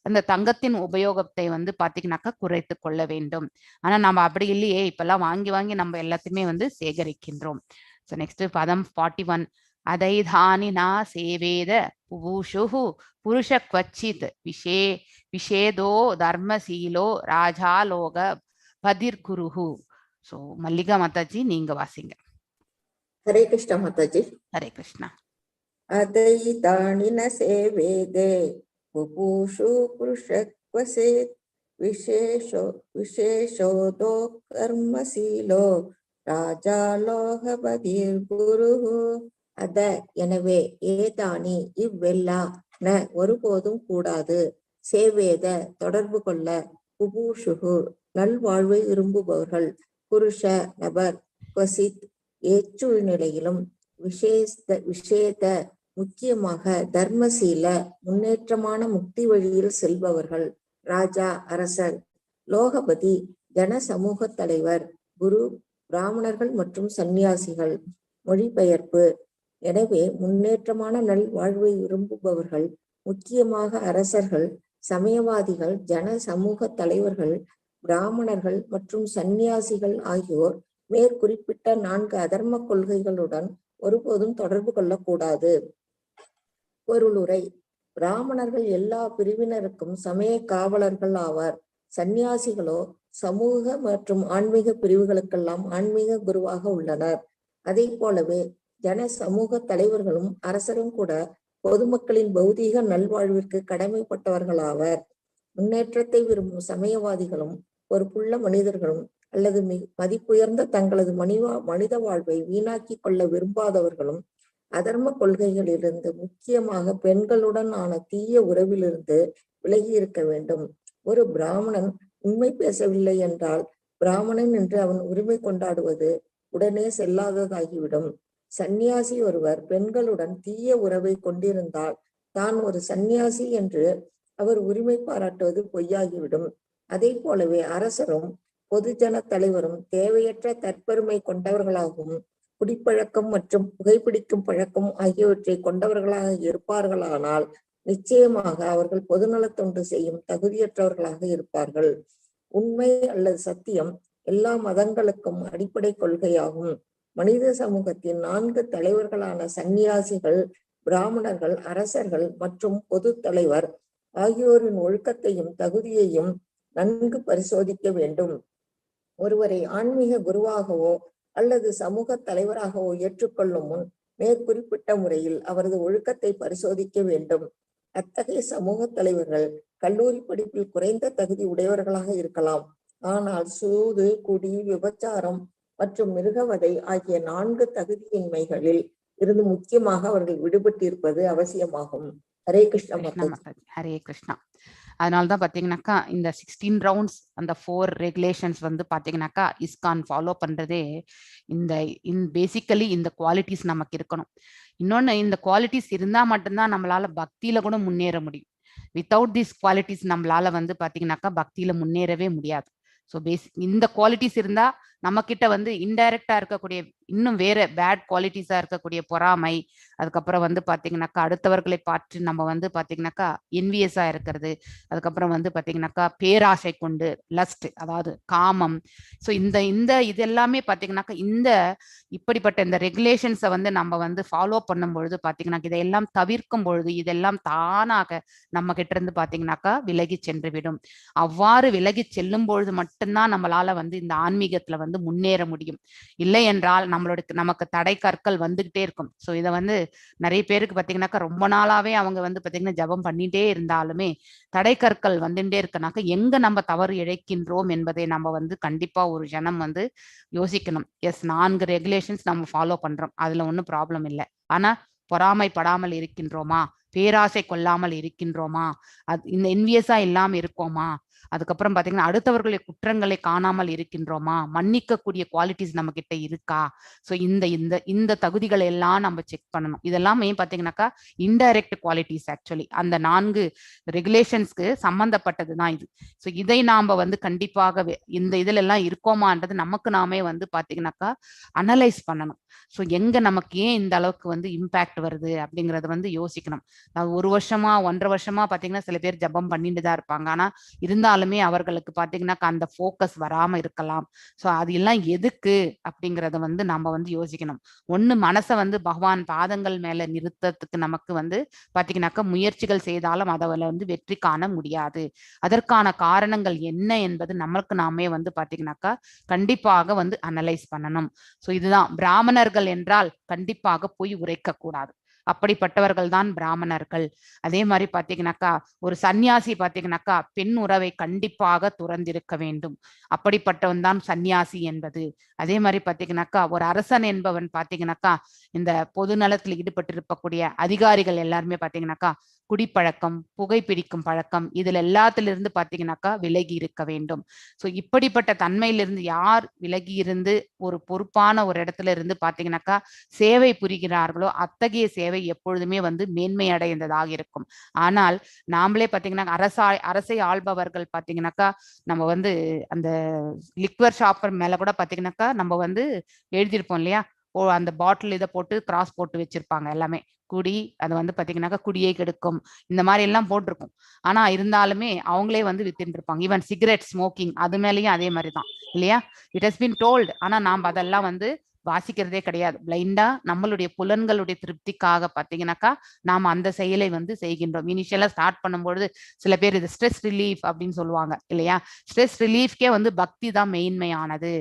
அந்த தங்கத்தின் உபயோகத்தை வந்து பாத்தீங்கன்னாக்கா குறைத்து கொள்ள வேண்டும். ஆனா நம்ம அப்படி இல்லையே, இப்பெல்லாம் வாங்கி வாங்கி நம்ம எல்லாத்தையுமே வந்து சேகரிக்கின்றோம். ஸோ நெக்ஸ்ட் பதம் 41. அதைதானினா சேவேத புபூஷுஹு புருஷ क्वचित् விஷேதோ தர்மசீலோ ராஜாலோக பதிர்குருஹு. சோ மல்லிகா மாதாஜி நீங்க வாசிங்க. ஹரே கிருஷ்ணா மாதாஜி. ஹரே கிருஷ்ணா. அதைதானின சேவேதே புபூஷு புருஷக்வசேத் விசேஷோதோ கர்மசீலோ ராஜாலோகபதிர் குருஹு. அத எனவே, ஏதானி இவ்வெல்லா, ந ஒருபோதும் கூடாது, சேவேத தொடர்பு கொள்ள, புபூஷுகு நல்வாழ்வை விரும்புபவர்கள், புருஷ நபர், குவசித் ஏச்சூழ்நிலையிலும், விஷேத முக்கியமாக தர்மசீல முன்னேற்றமான முக்தி வழியில் செல்பவர்கள், ராஜா அரசர், லோகபதி ஜன சமூக தலைவர், குரு பிராமணர்கள் மற்றும் சந்நியாசிகள். மொழிபெயர்ப்பு. எனவே முன்னேற்றமான நல் வாழ்வை விரும்புபவர்கள், முக்கியமாக அரசர்கள், சமயவாதிகள், ஜன சமூக தலைவர்கள், பிராமணர்கள் மற்றும் சந்நியாசிகள் ஆகியோர் மேற்குறிப்பிட்ட 4 அதர்ம கொள்கைகளுடன் ஒருபோதும் தொடர்பு கொள்ளக்கூடாது. பொருளுரை. பிராமணர்கள் எல்லா பிரிவினருக்கும் சமய காவலர்கள் ஆவார். சந்நியாசிகளோ சமூக மற்றும் ஆன்மீக பிரிவுகளுக்கெல்லாம் ஆன்மீக குருவாக உள்ளனர். அதே போலவே ஜன சமூக தலைவர்களும் அரசரும் கூட பொதுமக்களின் பௌதீக நல்வாழ்விற்கு கடமைப்பட்டவர்களாவர். முன்னேற்றத்தை விரும்பும் சமயவாதிகளும் பொறுப்புள்ள மனிதர்களும் அல்லது மதிப்புயர்ந்த தங்களது மனித வாழ்வை வீணாக்கி கொள்ள விரும்பாதவர்களும் அதர்ம கொள்கைகளிலிருந்து, முக்கியமாக பெண்களுடன் ஆன தீய உறவிலிருந்து விலகி இருக்க வேண்டும். ஒரு பிராமணன் உண்மை பேசவில்லை என்றால் பிராமணன் என்று அவன் உரிமை கொண்டாடுவது உடனே செல்லாததாகிவிடும். சந்நியாசி ஒருவர் பெண்களுடன் தீய உறவை கொண்டிருந்தால் தான் ஒரு சந்நியாசி என்று அவர் உரிமை பாராட்டுவது பொய்யாகிவிடும். அதே போலவே அரசரும் பொதுஜன தலைவரும் தேவையற்ற தற்பெருமை கொண்டவர்களாகவும் குடிப்பழக்கம் மற்றும் புகைப்பிடிக்கும் பழக்கம் ஆகியவற்றை கொண்டவர்களாக இருப்பார்களானால் நிச்சயமாக அவர்கள் பொதுநலத் தொண்டு செய்யும் தகுதியற்றவர்களாக இருப்பார்கள். உண்மை அல்லது சத்தியம் எல்லா மதங்களுக்கும் அடிப்படை கொள்கையாகும். மனித சமூகத்தின் 4 தலைவர்களான சந்நியாசிகள், பிராமணர்கள், அரசர்கள் மற்றும் பொது தலைவர் ஆகியோரின் ஒழுக்கத்தையும் தகுதியையும் நன்கு பரிசோதிக்க வேண்டும். ஒருவரை ஆன்மீக குருவாகவோ அல்லது சமூக தலைவராகவோ ஏற்றுக்கொள்ளும் முன் மேற்குறிப்பிட்ட முறையில் அவரது ஒழுக்கத்தை பரிசோதிக்க வேண்டும். அத்தகைய சமூக தலைவர்கள் கல்லூரி படிப்பில் குறைந்த தகுதி உடையவர்களாக இருக்கலாம். ஆனால் சூது, குடி, விபச்சாரம் மற்றும் மிருகவதை ஆகிய 4 தகுதியின்மைகளில் இருந்து முக்கியமாக அவர்கள் விடுபட்டிருப்பது அவசியமாகும். ஹரே கிருஷ்ணா மாதாஜி. ஹரே கிருஷ்ணா. அதனாலதான் பாத்தீங்கன்னாக்கா இந்த 16 ரவுண்ட்ஸ் அந்த 4 ரெகுலேஷன்ஸ் வந்து பாத்தீங்கன்னாக்கா இஸ்கான் ஃபாலோ பண்றதே பேசிக்கலி இந்த குவாலிட்டிஸ் நமக்கு இருக்கணும். இன்னொன்னு, இந்த குவாலிட்டிஸ் இருந்தா மட்டும்தான் நம்மளால பக்தியில கூட முன்னேற முடியும். வித்தவுட் திஸ் குவாலிட்டிஸ் நம்மளால வந்து பாத்தீங்கன்னாக்கா பக்தியில முன்னேறவே முடியாது. ஸோ இந்த குவாலிட்டிஸ் இருந்தா நம்ம கிட்ட வந்து இன்டைரக்டா இருக்கக்கூடிய இன்னும் வேற பேட் குவாலிட்டிஸா இருக்கக்கூடிய பொறாமை, அதுக்கப்புறம் வந்து பாத்தீங்கன்னாக்கா அடுத்தவர்களை பார்த்து நம்ம வந்து பாத்தீங்கன்னாக்கா என்வியஸா இருக்கிறது, அதுக்கப்புறம் வந்து பாத்தீங்கன்னாக்கா பேராசை கொண்டு லஸ்ட், அதாவது காமம். ஸோ இந்த இந்த இது எல்லாமே பாத்தீங்கன்னாக்கா இந்த இப்படிப்பட்ட இந்த ரெகுலேஷன்ஸை வந்து நம்ம வந்து ஃபாலோ பண்ணும் பொழுது பாத்தீங்கன்னா இதையெல்லாம் தவிர்க்கும் பொழுது இதெல்லாம் தானாக நம்ம கிட்ட இருந்து பாத்தீங்கன்னாக்கா விலகி சென்று விடும். அவ்வாறு விலகி செல்லும் பொழுது மட்டும்தான் நம்மளால வந்து இந்த ஆன்மீகத்துல வந்து முன்னேற முடியும். இல்லை என்றால் நமக்கு தடை கற்கள் வந்துகிட்டே இருக்கும். ஸோ இதை வந்து நிறைய பேருக்கு பாத்தீங்கன்னாக்கா ரொம்ப நாளாவே அவங்க வந்து பாத்தீங்கன்னா ஜபம் பண்ணிட்டே இருந்தாலுமே தடை கற்கள் வந்துட்டே இருக்கனாக்கா எங்க நம்ம தவறு இழைக்கின்றோம் என்பதை நம்ம வந்து கண்டிப்பா ஒரு ஜனம் வந்து யோசிக்கணும். எஸ், 4 ரெகுலேஷன்ஸ் நம்ம ஃபாலோ பண்றோம், அதுல ஒன்றும் ப்ராப்ளம் இல்லை. ஆனா பொறாமைப்படாமல் இருக்கின்றோமா, பேராசை கொள்ளாமல் இருக்கின்றோமா, இந்த என்வியஸா இல்லாம இருக்கோமா, அதுக்கப்புறம் பாத்தீங்கன்னா அடுத்தவர்களுடைய குற்றங்களை காணாமல் இருக்கின்றோமா, மன்னிக்கக்கூடிய குவாலிட்டிஸ் நம்ம கிட்ட இருக்கா. ஸோ இந்த இந்த இந்த தகுதிகளை எல்லாம் நம்ம செக் பண்ணணும். இதெல்லாமே பாத்தீங்கன்னாக்கா இன்டைரக்ட் குவாலிட்டிஸ். ஆக்சுவலி அந்த 4 ரெகுலேஷன்ஸ்க்கு சம்பந்தப்பட்டது தான் இது. ஸோ இதை நாம வந்து கண்டிப்பாக இந்த இதுல எல்லாம் இருக்கோமான்றது நமக்கு நாமே வந்து பாத்தீங்கன்னாக்கா அனலைஸ் பண்ணணும். ஸோ எங்க நமக்கு ஏன் இந்த அளவுக்கு வந்து இம்பாக்ட் வருது அப்படிங்கறத வந்து யோசிக்கணும். ஒரு வருஷமா 1.5 வருஷமா பாத்தீங்கன்னா சில பேர் ஜபம் பண்ணிட்டு தான் இருப்பாங்க. ஆனா இருந்தாலுமே அவர்களுக்கு பாத்தீங்கன்னாக்கா அந்த ஃபோக்கஸ் வராம இருக்கலாம். ஸோ அது எல்லாம் எதுக்கு அப்படிங்கறத வந்து நம்ம வந்து யோசிக்கணும். ஒண்ணு, மனசை வந்து பகவான் பாதங்கள் மேல நிறுத்தத்துக்கு நமக்கு வந்து பாத்தீங்கன்னாக்கா முயற்சிகள் செய்தாலும் அதை வந்து வெற்றி காண முடியாது. அதற்கான காரணங்கள் என்ன என்பது நமக்கு நாமே வந்து பாத்தீங்கன்னாக்கா கண்டிப்பாக வந்து அனலைஸ் பண்ணணும். ஸோ இதுதான் பிராமணர்கள் என்றால் கண்டிப்பாக பொய் உரைக்க கூடாது. அப்படிப்பட்டவர்கள் தான் பிராமணர்கள். அதே மாதிரி பாத்தீங்கன்னாக்கா ஒரு சன்னியாசி பாத்தீங்கன்னாக்கா பெண் உறவை கண்டிப்பாக துறந்திருக்க வேண்டும். அப்படிப்பட்டவன் தான் சன்னியாசி என்பது. அதே மாதிரி பாத்தீங்கன்னாக்கா ஒரு அரசன் என்பவன் பாத்தீங்கன்னாக்கா இந்த பொது நலத்தில் ஈடுபட்டிருக்கக்கூடிய அதிகாரிகள் எல்லாருமே பாத்தீங்கன்னாக்கா குடிப்பழக்கம், புகைப்பிடிக்கும் பழக்கம், இதுல எல்லாத்திலிருந்து பாத்தீங்கன்னாக்கா விலகி இருக்க வேண்டும். ஸோ இப்படிப்பட்ட தன்மையிலிருந்து யார் விலகி இருந்து ஒரு பொறுப்பான ஒரு இடத்துல இருந்து பாத்தீங்கன்னாக்கா சேவை புரிகிறார்களோ அத்தகைய சேவை எப்பொழுதுமே வந்து மேன்மை அடைந்ததாக இருக்கும். ஆனால் நாமளே பாத்தீங்கன்னா அரசை ஆள்பவர்கள் பாத்தீங்கன்னாக்கா நம்ம வந்து அந்த லிக்வர் ஷாப்பர் மேல கூட பாத்தீங்கன்னாக்கா நம்ம வந்து எழுதியிருப்போம் இல்லையா, அந்த பாட்டில் இதை போட்டு கிராஸ் போட்டு வச்சிருப்பாங்க எல்லாமே. குடி, அது வந்து பாத்தீங்கன்னாக்கா குடியை கெடுக்கும், இந்த மாதிரி எல்லாம் போட்டிருக்கும். ஆனா இருந்தாலுமே அவங்களே வந்து வித்துட்டு இருப்பாங்க. ஈவன் சிகரெட் ஸ்மோக்கிங் அது மேலேயும் அதே மாதிரிதான் இல்லையா, இட் ஹஸ் பீன் டோல்டு. ஆனா நாம் அதெல்லாம் வந்து வாசிக்கிறதே கிடையாது. பிளைண்டா நம்மளுடைய புலன்களுடைய திருப்திக்காக பாத்தீங்கன்னாக்கா நாம அந்த செயலை வந்து செய்கின்றோம். இனிஷியலா ஸ்டார்ட் பண்ணும்பொழுது சில பேர் இது ஸ்ட்ரெஸ் ரிலீஃப் அப்படின்னு சொல்லுவாங்க இல்லையா. ஸ்ட்ரெஸ் ரிலீஃப்கே வந்து பக்தி தான் மெயின்மையானது.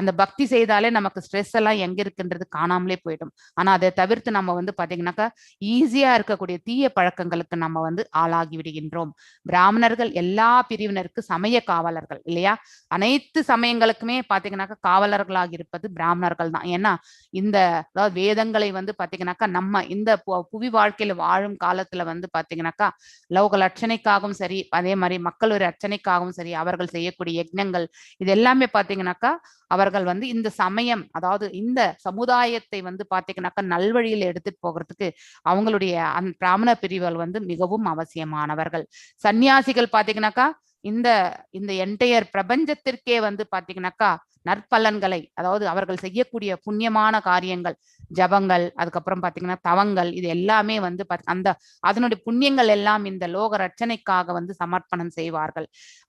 அந்த பக்தி செய்தாலே நமக்கு ஸ்ட்ரெஸ் எல்லாம் எங்க இருக்குன்றது காணாமலே போயிடும். ஆனா அதை தவிர்த்து நம்ம வந்து பாத்தீங்கன்னாக்கா ஈஸியா இருக்கக்கூடிய தீய பழக்கங்களுக்கு நம்ம வந்து ஆளாகி விடுகின்றோம். பிராமணர்கள் எல்லா பிரிவினருக்கு சமய காவலர்கள் இல்லையா. அனைத்து சமயங்களுக்குமே பாத்தீங்கன்னாக்கா காவலர்களாக இருப்பது பிராமணர்கள் தான். ஏன்னா இந்த அதாவது வேதங்களை வந்து பாத்தீங்கன்னாக்கா நம்ம இந்த புவி வாழ்க்கையில வாழும் காலத்துல வந்து பாத்தீங்கன்னாக்கா லோக லட்சணைக்காகவும் சரி, அதே மாதிரி மக்கள் ஒரு அர்ச்சனைக்காகவும் சரி, அவர்கள் செய்யக்கூடிய யஜ்ஞங்கள் இது எல்லாமே பாத்தீங்கன்னாக்கா அவர்கள் வந்து இந்த சமயம், அதாவது இந்த சமுதாயத்தை வந்து பாத்தீங்கன்னாக்கா நல்வழியில் எடுத்துட்டு போகிறதுக்கு அவங்களுடைய பிராமண பிரிவுகள் வந்து மிகவும் அவசியமானவர்கள். சன்னியாசிகள் பாத்தீங்கன்னாக்கா இந்த இந்த என்டையர் பிரபஞ்சத்திற்கே வந்து பாத்தீங்கன்னாக்கா நற்பலன்களை, அதாவது அவர்கள் செய்யக்கூடிய புண்ணியமான காரியங்கள், ஜபங்கள், அதுக்கப்புறம் பாத்தீங்கன்னா தவங்கள், இது எல்லாமே வந்து அந்த அதனுடைய புண்ணியங்கள் எல்லாம் இந்த லோக ரட்சணைக்காக வந்து சமர்ப்பணம் செய்வார்கள்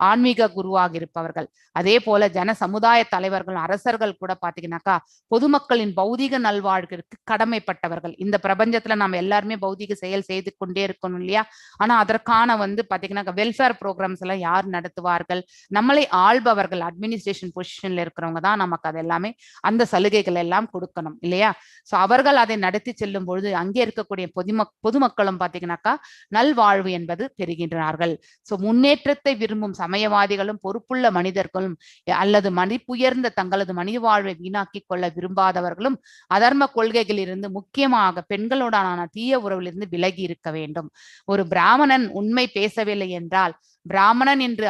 ஆன்மீக குருவாக இருப்பவர்கள். அதே போல ஜன சமுதாய தலைவர்கள், அரசர்கள் கூட பாத்தீங்கன்னாக்கா பொதுமக்களின் பௌதிக நல்வாழ்விற்கு கடமைப்பட்டவர்கள். இந்த பிரபஞ்சத்துல நம்ம எல்லாருமே பௌதிக செயல் செய்து கொண்டே இருக்கணும் இல்லையா. ஆனா அதற்கான வந்து பாத்தீங்கன்னா வெல்ஃபேர் ப்ரோக்ராம்ஸ் எல்லாம் யார் நடத்துவார்கள்? நம்மளை ஆள்பவர்கள், அட்மினிஸ்ட்ரேஷன் பொசிஷன்ல இருக்கிறவங்க தான் நமக்கு அது எல்லாமே அந்த சலுகைகள் எல்லாம் கொடுக்கணும் இல்லையா. சோ அவர்கள் அதை நடத்தி செல்லும் பொழுது அங்கே இருக்கக்கூடிய பொதுமக்களும் பாத்தீங்கன்னாக்கா நல்வாழ்வு என்பது பெறுகின்றார்கள். சோ முன்னேற்றத்தை விரும்பும் சமயவாதிகளும் பொறுப்புள்ள மனிதர்களும் அல்லது மதிப்புயர்ந்த தங்களது மனித வாழ்வை வீணாக்கி கொள்ள விரும்பாதவர்களும் அதர்ம கொள்கைகளில் இருந்து, முக்கியமாக பெண்களுடனான தீய உறவிலிருந்து விலகி இருக்க வேண்டும். ஒரு பிராமணன் உண்மை பேசவில்லை என்றால் பிராமணன் என்று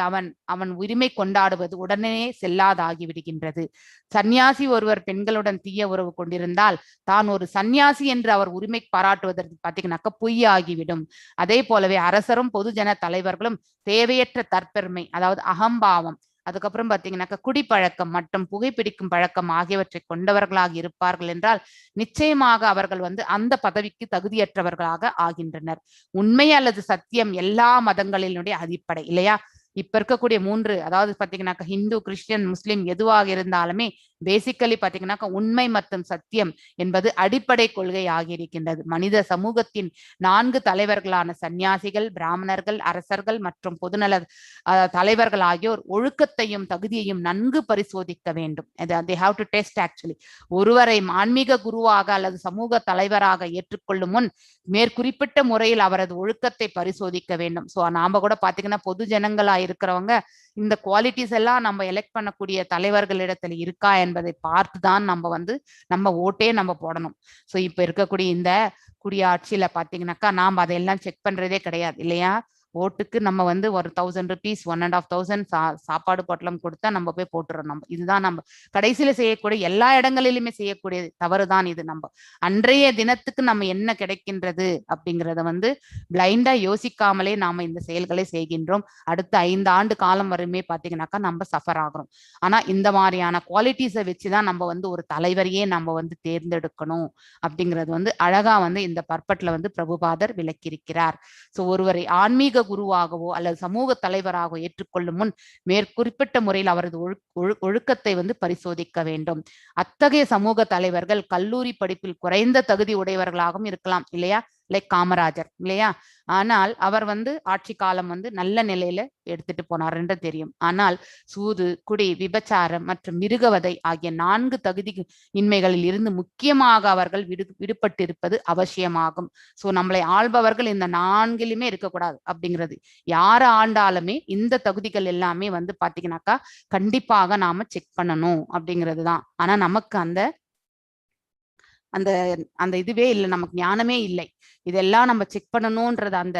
அவன் உரிமை கொண்டாடுவது உடனே செல்லாதாகி விடுகின்றது. சன்னியாசி ஒருவர் பெண்களுடன் தீய உறவு கொண்டிருந்தால் தான் ஒரு சன்னியாசி என்று அவர் உரிமை பாராட்டுவதற்கு பாத்தீங்கன்னாக்கா பொய்யாகிவிடும். அதே போலவே அரசரும் பொதுஜன தலைவர்களும் தேவையற்ற தற்பெருமை, அதாவது அகம்பாவம், அதுக்கப்புறம் பாத்தீங்கன்னாக்கா குடிப்பழக்கம் மற்றும் புகைப்பிடிக்கும் பழக்கம் ஆகியவற்றை கொண்டவர்களாக இருப்பார்கள் என்றால் நிச்சயமாக அவர்கள் வந்து அந்த பதவிக்கு தகுதியற்றவர்களாக ஆகின்றனர். உண்மை அல்லது சத்தியம் எல்லா மதங்களினுடைய அடிப்படை இல்லையா? இப்ப இருக்கக்கூடிய 3, அதாவது பாத்தீங்கன்னாக்கா ஹிந்து, கிறிஸ்டியன், முஸ்லிம் எதுவாக இருந்தாலுமே பேசிக்கலி பாத்தீங்கன்னாக்கா உண்மை மற்றும் சத்தியம் என்பது அடிப்படை கொள்கை ஆகியிருக்கின்றது. மனித சமூகத்தின் 4 தலைவர்களான சன்னியாசிகள், பிராமணர்கள், அரசர்கள் மற்றும் பொதுநல தலைவர்கள் ஆகியோர் ஒழுக்கத்தையும் தகுதியையும் நன்கு பரிசோதிக்க வேண்டும். they have to test actually. ஒருவரை ஆன்மீக குருவாக அல்லது சமூக தலைவராக ஏற்றுக்கொள்ளும் முன் மேற்குறிப்பிட்ட முறையில் அவரது ஒழுக்கத்தை பரிசோதிக்க வேண்டும். சோ நாம கூட பாத்தீங்கன்னா பொது ஜனங்களா இருக்கிறவங்க இந்த குவாலிட்டிஸ் எல்லாம் நம்ம எலெக்ட் பண்ணக்கூடிய தலைவர்களிடத்துல இருக்கா என்பதை பார்த்துதான் நம்ம ஓட்டே நம்ம போடணும். சோ இப்ப இருக்கக்கூடிய இந்த குடியாட்சியில பாத்தீங்கன்னாக்கா நாம அதையெல்லாம் செக் பண்றதே கிடையாது இல்லையா? ஓட்டுக்கு நம்ம ஒரு 1000 rupees 1,500 சாப்பாடு பொட்டலம் கொடுத்தா நம்ம போய் போட்டுறோம். இதுதான் நம்ம கடைசியில செய்யக்கூடிய எல்லா இடங்களிலுமே செய்யக்கூடிய தவறுதான் இது. நம்ம அன்றைய தினத்துக்கு நம்ம என்ன கிடைக்கின்றது அப்படிங்கறத பிளைண்டா யோசிக்காமலே நாம இந்த செயல்களை செய்கின்றோம். அடுத்த 5 ஆண்டு காலம் வரையுமே பாத்தீங்கன்னாக்கா நம்ம சஃபர் ஆகிறோம். ஆனா இந்த மாதிரியான குவாலிட்டிஸை வச்சுதான் நம்ம ஒரு தலைவரையே நம்ம தேர்ந்தெடுக்கணும் அப்படிங்கிறது அழகா இந்த பர்பட்ல பிரபுபாதர் விளக்கியிருக்கிறார். சோ ஒருவரை ஆன்மீக குருவாகவோ அல்லது சமூக தலைவராகவோ ஏற்றுக்கொள்ளும் முன் மேற்குறிப்பிட்ட முறையில் அவரது ஒழுக்கத்தை பரிசோதிக்க வேண்டும். அத்தகைய சமூக தலைவர்கள் கல்லூரி படிப்பில் குறைந்த தகுதி உடையவர்களாகவும் இருக்கலாம் இல்லையா? லைக் காமராஜர் இல்லையா? ஆனால் அவர் ஆட்சி காலம் நல்ல நிலையில எடுத்துட்டு போனார் என்று தெரியும். ஆனால் சூது, குடி, விபச்சாரம் மற்றும் மிருகவதை ஆகிய 4 தகுதி இன்மைகளில் இருந்து முக்கியமாக அவர்கள் விடுபட்டிருப்பது அவசியமாகும். சோ நம்மளை ஆள்பவர்கள் இந்த 4லுமே இருக்கக்கூடாது அப்படிங்கிறது. யார ஆண்டாலுமே இந்த தகுதிகள் எல்லாமே பாத்தீங்கன்னாக்கா கண்டிப்பாக நாம செக் பண்ணணும் அப்படிங்கிறது தான். ஆனா நமக்கு அந்த அந்த இதுவே இல்லை, நமக்கு ஞானமே இல்லை. இதெல்லாம் நம்ம செக் பண்ணணும்ன்றது அந்த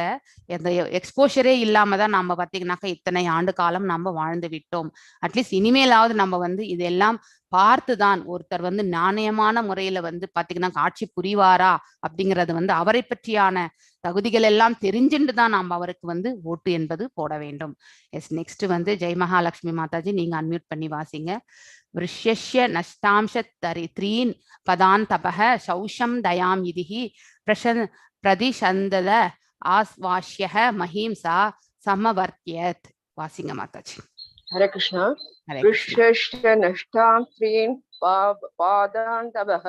எக்ஸ்போஷரே இல்லாம தான் நம்ம பாத்தீங்கன்னாக்கா இத்தனை ஆண்டு காலம் நம்ம வாழ்ந்து விட்டோம். அட்லீஸ்ட் இனிமேலாவது நம்ம இதெல்லாம் பார்த்துதான் ஒருத்தர் நாணயமான முறையில பாத்தீங்கன்னா ஆட்சி புரிவாரா அப்படிங்கறது அவரை பற்றியான தகுதிகள் எல்லாம் தெரிஞ்சுட்டு தான் நாம் அவருக்கு ஓட்டு என்பது போட வேண்டும். எஸ், நெக்ஸ்ட் ஜெய் மகாலட்சுமி மாதாஜி நீங்க அன்மியூட் பண்ணி வாசிங்க. விருஷ்யஸ்ய நஷ்டாம்ச த்ரீன் பதான் தபஹ சௌஷம் தயாம் இதிஹி பிரதிஷந்தத ஆஸ்வாஷ்யஹ மஹிம்சா சமவர்த்தியத். வாசிங்க மாதாஜி. ஹரே கிருஷ்ணா. விருஷ்யஸ்ய நஷ்டாம் த்ரீன் பாதான் தபஹ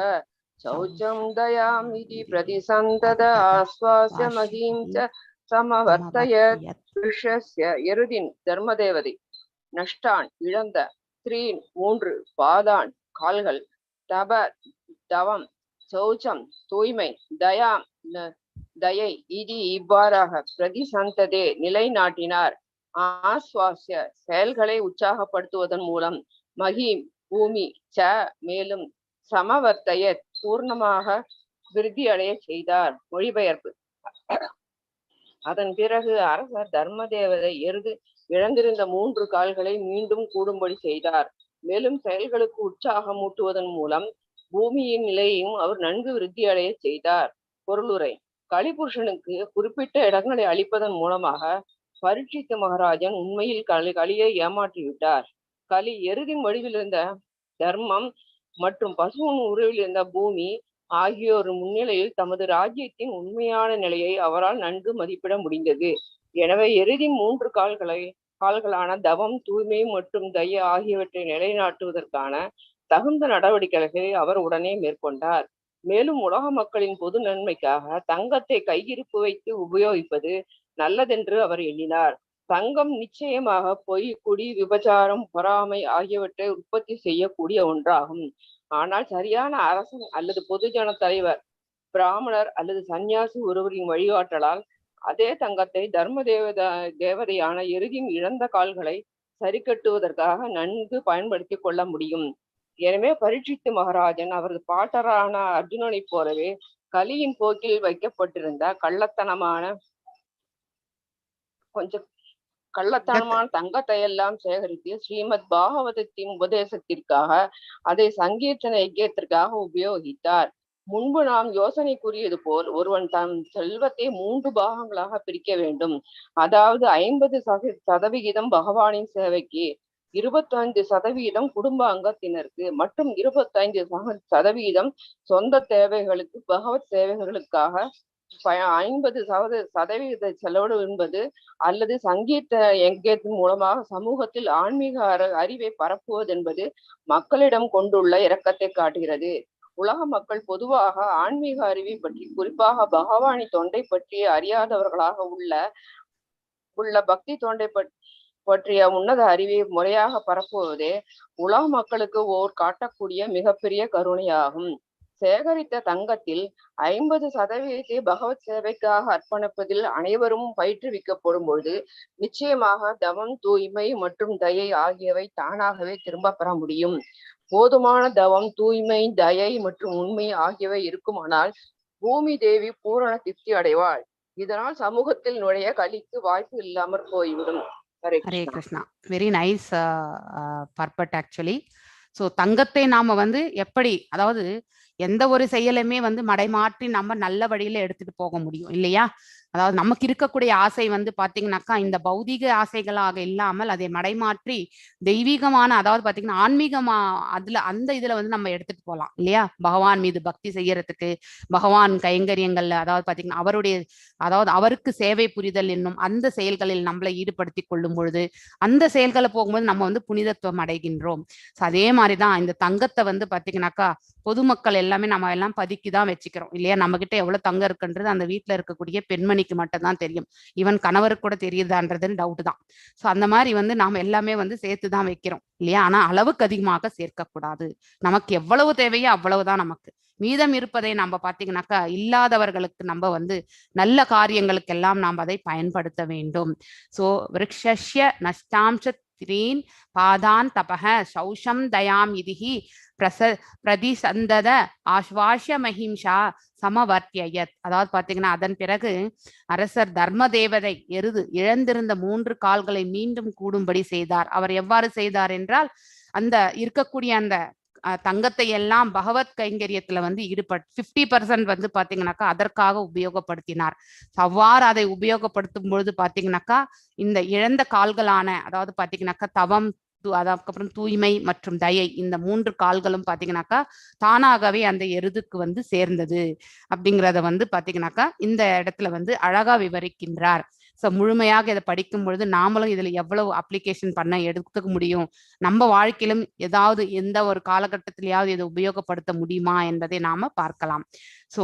சௌச்சம் தயாம் இதி பிரதிசந்தத ஆஸ்வாஸ்ய மஹிம்சா சமவர்த்தயத். விருஷ்யஸ்ய எருதின் தர்மதேவதை, நஷ்டான் இழந்த, த்ரீன் 3 பாதான் கால்கள், தப தவம், சௌச்சம் தூய்மை, தயாம் தயை, இதி இவ்வாறாக பிரதிசந்ததே நிலைநாட்டினார், ஆஸ்வாஸ்ய செயல்களை உற்சாகப்படுத்துவதன் மூலம், மகிம் பூமி ச மேலும், சமவர்த்தைய பூர்ணமாக விருத்தி அடைய செய்தார். மொழிபெயர்ப்பு. அதன் பிறகு அரசர் தர்மதேவதை எருது இழந்திருந்த 3 கால்களை மீண்டும் கூடும்படி செய்தார். மேலும் செயல்களுக்கு உற்சாகம் ஊட்டுவதன் மூலம் பூமியின் நிலையையும் அவர் நன்கு விருத்தி அடைய செய்தார். பொருளுரை. கலிபுருஷனுக்கு குறிப்பிட்ட இடங்களை அளிப்பதன் மூலமாக பரீட்சித் மகாராஜன் உண்மையில் கலியை ஏமாற்றிவிட்டார். கலி எருதின் வடிவில் இருந்த தர்மம் மற்றும் பசுவின் உருவில் இருந்த பூமி ஆகியோர் முன்னிலையில் தமது ராஜ்யத்தின் உண்மையான நிலையை அவரால் நன்கு மதிப்பிட முடிந்தது. எனவே எருதின் 3 கால்களான தவம், தூய்மை மற்றும் தயை ஆகியவற்றை நிலைநாட்டுவதற்கான தகுந்த நடவடிக்கைகளை அவர் உடனே மேற்கொண்டார். மேலும் உலக மக்களின் பொது நன்மைக்காக தங்கத்தை கையிருப்பு வைத்து உபயோகிப்பது நல்லதென்று அவர் எண்ணினார். தங்கம் நிச்சயமாக பொய், குடி, விபச்சாரம், பொறாமை ஆகியவற்றை உற்பத்தி செய்யக்கூடிய ஒன்றாகும். ஆனால் சரியான அரசன் அல்லது பொதுஜன தலைவர், பிராமணர் அல்லது சன்னியாசி ஒருவரின் வழிகாட்டலால் அதே தங்கத்தை தர்ம தேவதையான எருதின் இழந்த கால்களை சரி கட்டுவதற்காக நன்கு பயன்படுத்தி கொள்ள முடியும். எனவே பரீட்சித் மகாராஜன் அவரது பாட்டரான அர்ஜுனனை போலவே கலியின் போக்கில் வைக்கப்பட்டிருந்த கள்ளத்தனமான தங்கத்தை எல்லாம் சேகரித்து ஸ்ரீமத் பாகவதத்தின் உபதேசத்திற்காக அதை சங்கீர்த்தன யஜ்யத்திற்காக உபயோகித்தார். முன்பு நாம் யோசனை கூறியது போல் ஒருவன் தன் செல்வத்தை 3 பாகங்களாக பிரிக்க வேண்டும். அதாவது 50% பகவானின் சேவைக்கு, 25% குடும்ப அங்கத்தினருக்கு மற்றும் 25% சொந்த தேவைகளுக்கு பகவத் சேவைகளுக்காக 50% செலவு என்பது அல்லது சங்கீத யங்கியத்தின் மூலமாக சமூகத்தில் ஆன்மீக அறிவை பரப்புவது என்பது மக்களிடம் கொண்டுள்ள இரக்கத்தை காட்டுகிறது. உலக மக்கள் பொதுவாக ஆன்மீக அறிவை பற்றி, குறிப்பாக பகவானி தொண்டை பற்றி அறியாதவர்களாக உள்ள பக்தி தொண்டை பற்றிய உன்னத அறிவை முறையாக பரப்புவதே உலக மக்களுக்கு காட்டக்கூடிய மிகப்பெரிய கருணையாகும். சேகரித்த தங்கத்தில் 50% பகவத் சேவைக்காக அர்ப்பணிப்பதில் அனைவரும் பயிற்றுவிக்கப்படும் பொழுது நிச்சயமாக தவம், தூய்மை மற்றும் தயை ஆகியவை தானாகவே திரும்ப பெற முடியும். போதுமான தவம், தூய்மை, தயை மற்றும் உண்மை ஆகியவை இருக்குமானால் பூமி தேவி பூரண திருப்தி அடைவாள். இதனால் சமூகத்தில் நுழைய கலிக்கு வாய்ப்பு இல்லாமற் போய்விடும். Hare Krishna. Very nice perfect actually. So தங்கத்தை நாம எப்படி, அதாவது எந்த ஒரு செயலுமே மடைமாற்றி நம்ம நல்ல வழியில எடுத்துட்டு போக முடியும் இல்லையா? அதாவது நமக்கு இருக்கக்கூடிய ஆசை பாத்தீங்கன்னாக்கா இந்த பௌதிக ஆசைகளாக இல்லாமல் அதை மடைமாற்றி தெய்வீகமான, அதாவது பாத்தீங்கன்னா ஆன்மீகமா அந்த இதுல நம்ம எடுத்துட்டு போகலாம் இல்லையா? பகவான் மீது பக்தி செய்யறதுக்கு, பகவான் கைங்கரியங்கள்ல, அதாவது பாத்தீங்கன்னா அதாவது அவருக்கு சேவை புரிதல் என்னும் அந்த செயல்களில் நம்மளை ஈடுபடுத்தி கொள்ளும் பொழுது அந்த செயல்களை போகும்போது நம்ம புனிதத்துவம் அடைகின்றோம். அதே மாதிரிதான் இந்த தங்கத்தை பாத்தீங்கன்னாக்கா பொதுமக்கள் எல்லாமே நம்ம எல்லாம் பதுக்கிதான் வச்சுக்கிறோம் இல்லையா? நம்ம கிட்ட எவ்வளவு தங்கம் இருக்குன்றது அந்த வீட்டுல இருக்கக்கூடிய பெண்மணிக்கு மட்டும்தான் தெரியும். இவன் கணவருக்கு கூட தெரியுதான்றதுன்னு டவுட் தான். சோ அந்த மாதிரி நாம எல்லாமே சேர்த்துதான் வைக்கிறோம் இல்லையா? ஆனா அளவுக்கு அதிகமாக சேர்க்க கூடாது. நமக்கு எவ்வளவு தேவையோ அவ்வளவுதான். நமக்கு மீதம் இருப்பதை நம்ம பாத்தீங்கன்னாக்கா இல்லாதவர்களுக்கு நம்ம நல்ல காரியங்களுக்கெல்லாம் நாம் அதை பயன்படுத்த வேண்டும். சோ விருக்ஷஸ்ய நஷ்டாம்ச திரீன் பாதான் தபஹ சௌஷம் தயாம் இதிஹி பிரதிசந்தத ஆஸ்வாஷ்ய மஹிம்சா சமவர்த்தியத். அதாவது பாத்தீங்கன்னா அதன் பிறகு அரசர் தர்ம தேவதை எருது இழந்திருந்த 3 கால்களை மீண்டும் கூடும்படி செய்தார். அவர் எவ்வாறு செய்தார் என்றால், அந்த இருக்கக்கூடிய அந்த தங்கத்தை எல்லாம் பகவத் கைங்கரியத்துல ஈடுபட்டு 50% பாத்தீங்கன்னாக்கா அதற்காக உபயோகப்படுத்தினார். அவ்வாறு அதை உபயோகப்படுத்தும் பொழுது பாத்தீங்கன்னாக்கா இந்த இழந்த கால்களான, அதாவது பாத்தீங்கன்னாக்கா தவம், அதுக்கப்புறம் தூய்மை மற்றும் தயை, இந்த 3 கால்களும் பாத்தீங்கன்னாக்கா தானாகவே அந்த எருதுக்கு சேர்ந்தது அப்படிங்கிறத பாத்தீங்கன்னாக்கா இந்த இடத்துல அழகா விவரிக்கின்றார். ஸோ முழுமையாக இதை படிக்கும் பொழுது நாமளும் இதுல எவ்வளவு அப்ளிகேஷன் பண்ண எடுத்துக்க முடியும், நம்ம வாழ்க்கையிலும் ஏதாவது எந்த ஒரு காலகட்டத்திலேயாவது இதை உபயோகப்படுத்த முடியுமா என்பதை நாம பார்க்கலாம். சோ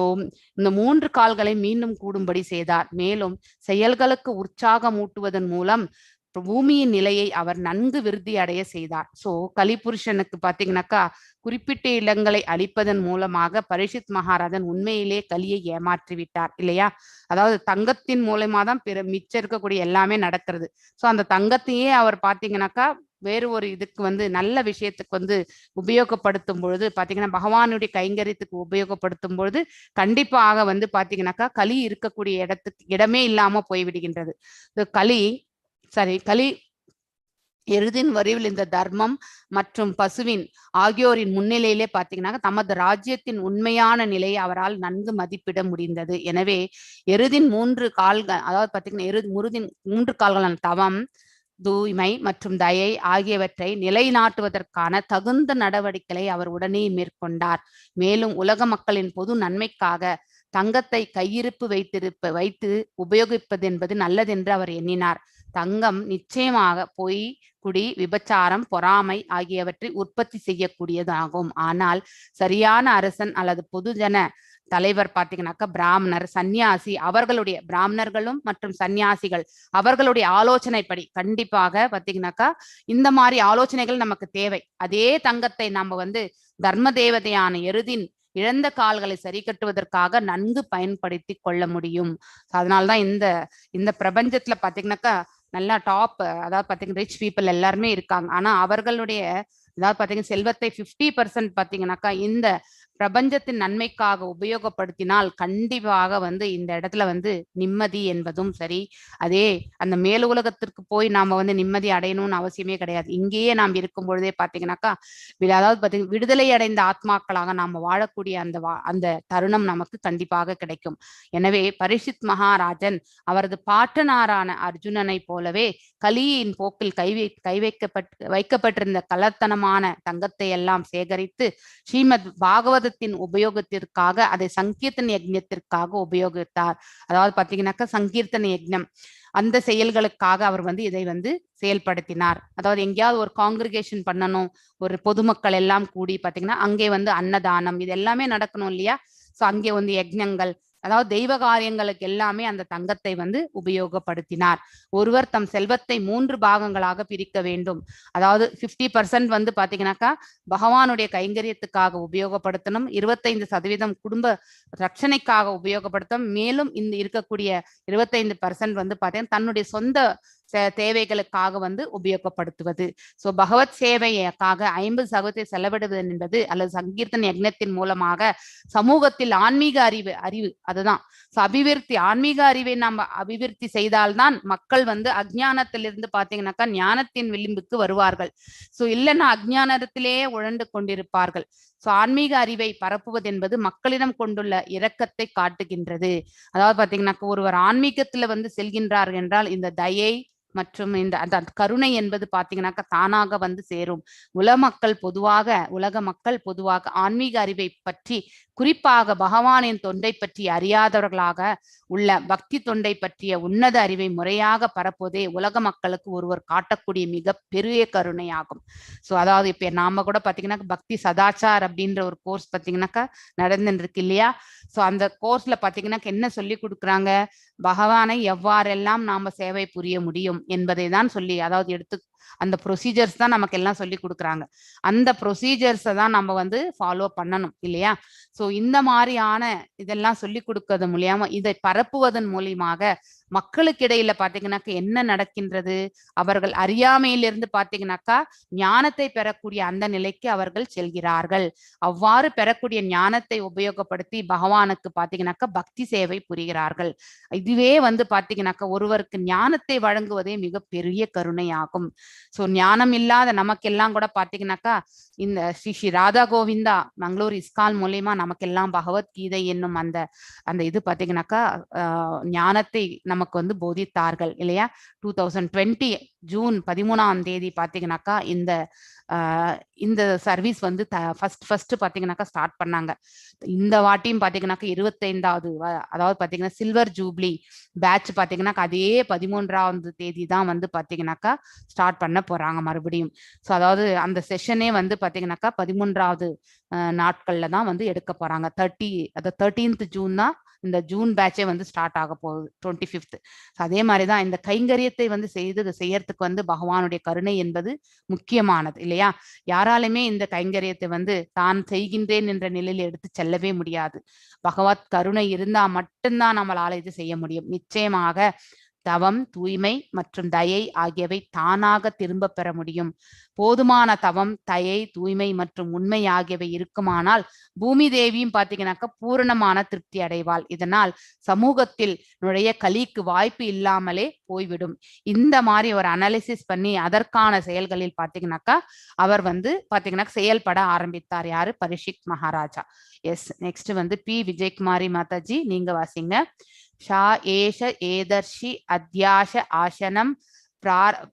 இந்த 3 கால்களை மீண்டும் கூடும்படி செய்தார். மேலும் செயல்களுக்கு உற்சாகம் ஊட்டுவதன் மூலம் பூமியின் நிலையை அவர் நன்கு விருத்தி அடைய செய்தார். சோ கலிபுருஷனுக்கு பாத்தீங்கன்னாக்கா குறிப்பிட்ட இடங்களை அளிப்பதன் மூலமாக பரீட்சித் மகாராஜன் உண்மையிலே கலியை ஏமாற்றி விட்டார் இல்லையா? அதாவது தங்கத்தின் மூலமா தான் மிச்சம் இருக்கக்கூடிய எல்லாமே நடக்கிறது. சோ அந்த தங்கத்தையே அவர் பாத்தீங்கன்னாக்கா வேறு ஒரு இதுக்கு நல்ல விஷயத்துக்கு உபயோகப்படுத்தும் பொழுது பாத்தீங்கன்னா பகவானுடைய கைங்கரியத்துக்கு உபயோகப்படுத்தும் பொழுது கண்டிப்பாக பாத்தீங்கன்னாக்கா கலி இருக்கக்கூடிய இடமே இல்லாம போய்விடுகின்றது. கலி எருதின் வரிவில் இந்த தர்மம் மற்றும் பசுவின் ஆகியோரின் முன்னிலையிலே பாத்தீங்கன்னா தமது ராஜ்யத்தின் உண்மையான நிலையை அவரால் நன்கு மதிப்பிட முடிந்தது. எனவே எருதின் 3 கால்கள், அதாவது பாத்தீங்கன்னா 3 கால்களான தவம், தூய்மை மற்றும் தயை ஆகியவற்றை நிலைநாட்டுவதற்கான தகுந்த நடவடிக்கைகளை அவர் உடனே மேற்கொண்டார். மேலும் உலக மக்களின் பொது நன்மைக்காக தங்கத்தை கையிருப்பு வைத்து உபயோகிப்பது என்பது நல்லதென்று அவர் எண்ணினார். தங்கம் நிச்சயமாக பொய், குடி, விபச்சாரம், பொறாமை ஆகியவற்றை உற்பத்தி செய்யக்கூடியதாகும். ஆனால் சரியான அரசன் அல்லது பொதுஜன தலைவர் பாத்தீங்கன்னாக்கா பிராமணர், சன்னியாசி, பிராமணர்களும் மற்றும் சன்னியாசிகள் அவர்களுடைய ஆலோசனைப்படி கண்டிப்பாக பாத்தீங்கன்னாக்கா இந்த மாதிரி ஆலோசனைகள் நமக்கு தேவை. அதே தங்கத்தை நம்ம தர்ம தேவதையான எருதின் இழந்த கால்களை சரி கட்டுவதற்காக நன்கு பயன்படுத்தி கொள்ள முடியும். அதனால்தான் இந்த பிரபஞ்சத்துல பாத்தீங்கன்னாக்கா நல்லா டாப், அதாவது பாத்தீங்கன்னா ரிச் பீப்புள் எல்லாருமே இருக்காங்க. ஆனா அவர்களுடைய அதாவது பாத்தீங்கன்னா செல்வத்தை 50% பாத்தீங்கன்னாக்கா இந்த பிரபஞ்சத்தின் நன்மைக்காக உபயோகப்படுத்தினால் கண்டிப்பாக வந்து இந்த இடத்துல வந்து நிம்மதி என்பதும் சரி, அதே அந்த மேல் உலகத்திற்கு போய் நாம வந்து நிம்மதி அடையணும்னு அவசியமே கிடையாது. இங்கேயே நாம் இருக்கும் பொழுதே பாத்தீங்கன்னாக்கா அதாவது பாத்தீங்கன்னா விடுதலை அடைந்த ஆத்மாக்களாக நாம வாழக்கூடிய அந்த தருணம் நமக்கு கண்டிப்பாக கிடைக்கும். எனவே பரீட்சித் மகாராஜன் அவரது பாட்டனாரான அர்ஜுனனை போலவே கலியின் போக்கில் வைக்கப்பட்டிருந்த கலத்தனமான தங்கத்தை எல்லாம் சேகரித்து ஸ்ரீமத் பாகவதத்தின் உபயோகத்திற்காக அதை சங்கீர்த்தன யஜ்ஞத்திற்காக உபயோகித்தார். அதாவது பாத்தீங்கன்னாக்கா சங்கீர்த்தன யஜ்ஞம் அந்த செயல்களுக்காக அவர் வந்து இதை வந்து செயல்படுத்தினார். அதாவது எங்கேயாவது ஒரு காங்கிரிகேஷன் பண்ணணும், ஒரு பொதுமக்கள் எல்லாம் கூடி பாத்தீங்கன்னா அங்கே வந்து அன்னதானம் இது எல்லாமே நடக்கணும் இல்லையா? சோ அங்கே வந்து யஜ்ஞங்கள், அதாவது தெய்வ காரியங்களுக்கு எல்லாமே அந்த தங்கத்தை வந்து உபயோகப்படுத்தினார். ஒருவர் தம் செல்வத்தை 3 பாகங்களாக பிரிக்க வேண்டும். அதாவது 50% வந்து பாத்தீங்கன்னாக்கா பகவானுடைய கைங்கரியத்துக்காக உபயோகப்படுத்தணும், 25% குடும்ப ரட்சணைக்காக உபயோகப்படுத்தணும், மேலும் இந்த இருக்கக்கூடிய 25% வந்து பாத்தீங்கன்னா தன்னுடைய சொந்த தேவைகளுக்காக வந்து உபயோகப்படுத்துவது. சோ பகவத் சேவைக்காக 50% செலவிடுவது என்பது அல்லது சங்கீர்த்தன யஜ்ஞத்தின் மூலமாக சமூகத்தில் ஆன்மீக அறிவு அதுதான் அபிவிருத்தி. ஆன்மீக அறிவை நம்ம அபிவிருத்தி செய்தால்தான் மக்கள் வந்து அஜ்ஞானத்திலிருந்து பாத்தீங்கன்னாக்கா ஞானத்தின் விளிம்புக்கு வருவார்கள். சோ இல்லைன்னா அஜ்ஞானத்திலேயே உழண்டு கொண்டிருப்பார்கள். சோ ஆன்மீக அறிவை பரப்புவது என்பது மக்களிடம் கொண்டுள்ள இரக்கத்தை காட்டுகின்றது. அதாவது பாத்தீங்கன்னாக்கா ஒருவர் ஆன்மீகத்துல வந்து செல்கின்றார் என்றால் இந்த தயை மற்றும் இந்த அந்த கருணை என்பது பாத்தீங்கன்னாக்கா தானாக வந்து சேரும். உலக மக்கள் பொதுவாக ஆன்மீக அறிவை பற்றி, குறிப்பாக பகவானின் தொண்டை பற்றி அறியாதவர்களாக உள்ள பக்தி தொண்டை பற்றிய உன்னத அறிவை முறையாக பரப்புவதே உலக மக்களுக்கு ஒருவர் காட்டக்கூடிய மிக பெரிய கருணையாகும். சோ அதாவது இப்ப நாம கூட பாத்தீங்கன்னா பக்தி சதாச்சார் அப்படின்ற ஒரு கோர்ஸ் பாத்தீங்கன்னாக்கா நடந்துட்டு இருக்கு இல்லையா? சோ அந்த கோர்ஸ்ல பாத்தீங்கன்னா என்ன சொல்லி கொடுக்குறாங்க, பகவானை எவ்வாறெல்லாம் நாம சேவை புரிய முடியும் என்பதை தான் சொல்லி, அதாவது எடுத்து அந்த ப்ரொசீஜர்ஸ் தான் நமக்கு எல்லாம் சொல்லி கொடுக்குறாங்க. அந்த ப்ரொசீஜர்ஸை தான் நம்ம வந்து ஃபாலோ பண்ணணும் இல்லையா? சோ இந்த மாதிரியான இதெல்லாம் சொல்லி கொடுக்கறது மூலியமா இதை பரப்புவதன் மூலியமாக மக்களுக்கு இடையில பாத்தீங்கன்னாக்கா என்ன நடக்கின்றது, அவர்கள் அறியாமையிலிருந்து பாத்தீங்கன்னாக்கா ஞானத்தை பெறக்கூடிய அந்த நிலைக்கு அவர்கள் செல்கிறார்கள். அவ்வாறு பெறக்கூடிய ஞானத்தை உபயோகப்படுத்தி பகவானுக்கு பாத்தீங்கன்னாக்கா பக்தி சேவை புரிகிறார்கள். இதுவே வந்து பாத்தீங்கன்னாக்கா ஒருவருக்கு ஞானத்தை வழங்குவதே மிக பெரிய கருணையாகும். சோ ஞானம் இல்லாத நமக்கெல்லாம் கூட பாத்தீங்கன்னாக்கா இந்த ஸ்ரீ ராதா கோவிந்தா மங்களூர் இஸ்கான் மூலியமா நமக்கெல்லாம் பகவத்கீதை என்னும் அந்த இது பாத்தீங்கன்னாக்கா ஞானத்தை நமக்கு வந்து போதித்தார்கள் இல்லையா? 2020 ஜூன் 13 பாத்தீங்கன்னாக்கா இந்த சர்வீஸ் வந்து ஃபர்ஸ்ட் பாத்தீங்கன்னாக்கா ஸ்டார்ட் பண்ணாங்க. இந்த வாட்டியும் பாத்தீங்கன்னாக்கா 25வது அதாவது பாத்தீங்கன்னா சில்வர் ஜூப்ளி பேட்ச் பாத்தீங்கன்னாக்கா அதே 13 தான் வந்து பாத்தீங்கன்னாக்கா ஸ்டார்ட் பண்ண போறாங்க மறுபடியும். ஸோ அதாவது அந்த செஷனே வந்து பாத்தீங்கன்னாக்கா 13வது நாட்கள்ல தான் வந்து எடுக்க போறாங்க. 13th ஜூன் தான் இந்த ஜூன் பேட்சே வந்து ஸ்டார்ட் ஆக போகுது 25th. அதே மாதிரிதான் இந்த கைங்கரியத்தை வந்து செய்யறதுக்கு வந்து பகவானுடைய கருணை என்பது முக்கியமானது இல்லையா? யாராலுமே இந்த கைங்கரியத்தை வந்து தான் செய்கின்றேன் என்ற நிலையில் எடுத்து செல்லவே முடியாது. பகவத் கருணை இருந்தா மட்டும்தான் நம்மளால இது செய்ய முடியும். நிச்சயமாக தவம், தூய்மை மற்றும் தயை ஆகியவை தானாக திரும்ப பெற முடியும். போதுமான தவம், தயை, தூய்மை மற்றும் உண்மை ஆகியவை இருக்குமானால் பூமி தேவியும் பாத்தீங்கன்னாக்கா பூரணமான திருப்தி அடைவாள். இதனால் சமூகத்தில் நுழைய கலிக்கு வாய்ப்பு இல்லாமலே போய்விடும். இந்த மாதிரி ஒரு அனாலிசிஸ் பண்ணி அதற்கான செயல்களில் பாத்தீங்கன்னாக்கா அவர் வந்து பாத்தீங்கன்னா செயல்பட ஆரம்பித்தார். யாரு? பரீட்சித் மகாராஜா. எஸ், நெக்ஸ்ட் வந்து பி விஜயகுமாரி மாதாஜி, நீங்க வாசிங்க. ஷா ஏஷ ஏதர்ஷி அத்யாஷ ஆசனம்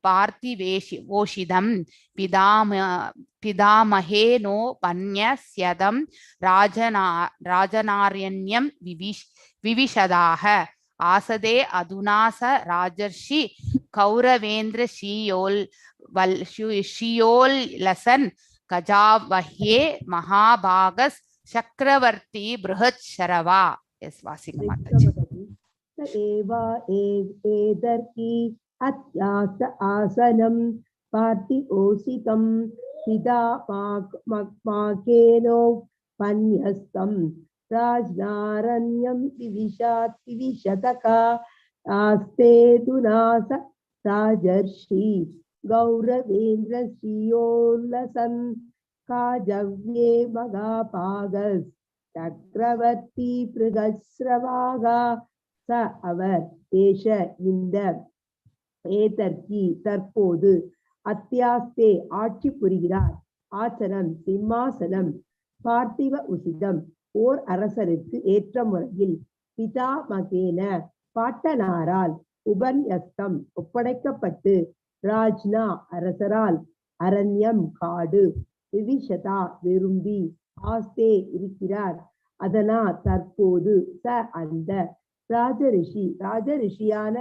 பார்த்திவேஷிதம் பிதாமஹே நோ பன்யஸ்யதம் ராஜனாரண்யம் விவிஷதாக ஆசதே அதுனாச ராஜர்ஷி கௌரவேந்திர ஷியோல் லசன் கஜாவஹ்யே மகாபாகஸ் சக்கரவர்த்தி பிருஹத் சரவா. எஸ், வாசிங்க மாதாஜி. अत्यास आसनं पार्थिवोषितं पितामहेनो पन्यस्तं राजनारण्यं विविशतका आस्ते दुनास राजर्षि गौरवेन्द्र श्रियोल्लसन् काजव्ये मगापागस् சக்கரவர்த்தி பிருகஸ்ரவாகா ச அவர் ஏஷ இந்த ஏதர்கி தற்போது அத்தியாஸ்தே ஆட்சி புரிகிறார் ஆசனம் சிம்மாசனம் பார்த்திவ உசிதம் ஓர் அரசருக்கு ஏற்ற முறையில் பிதா மகேன பாட்டனாரால் உபன்யஸ்தம் ஒப்படைக்கப்பட்டு ராஜ்னா அரசரால் அரண்யம் காடு விவிஷதா விரும்பி ஆஸ்தே இருக்கிறார் அதனா தற்போது ச அந்த ராஜரிஷியான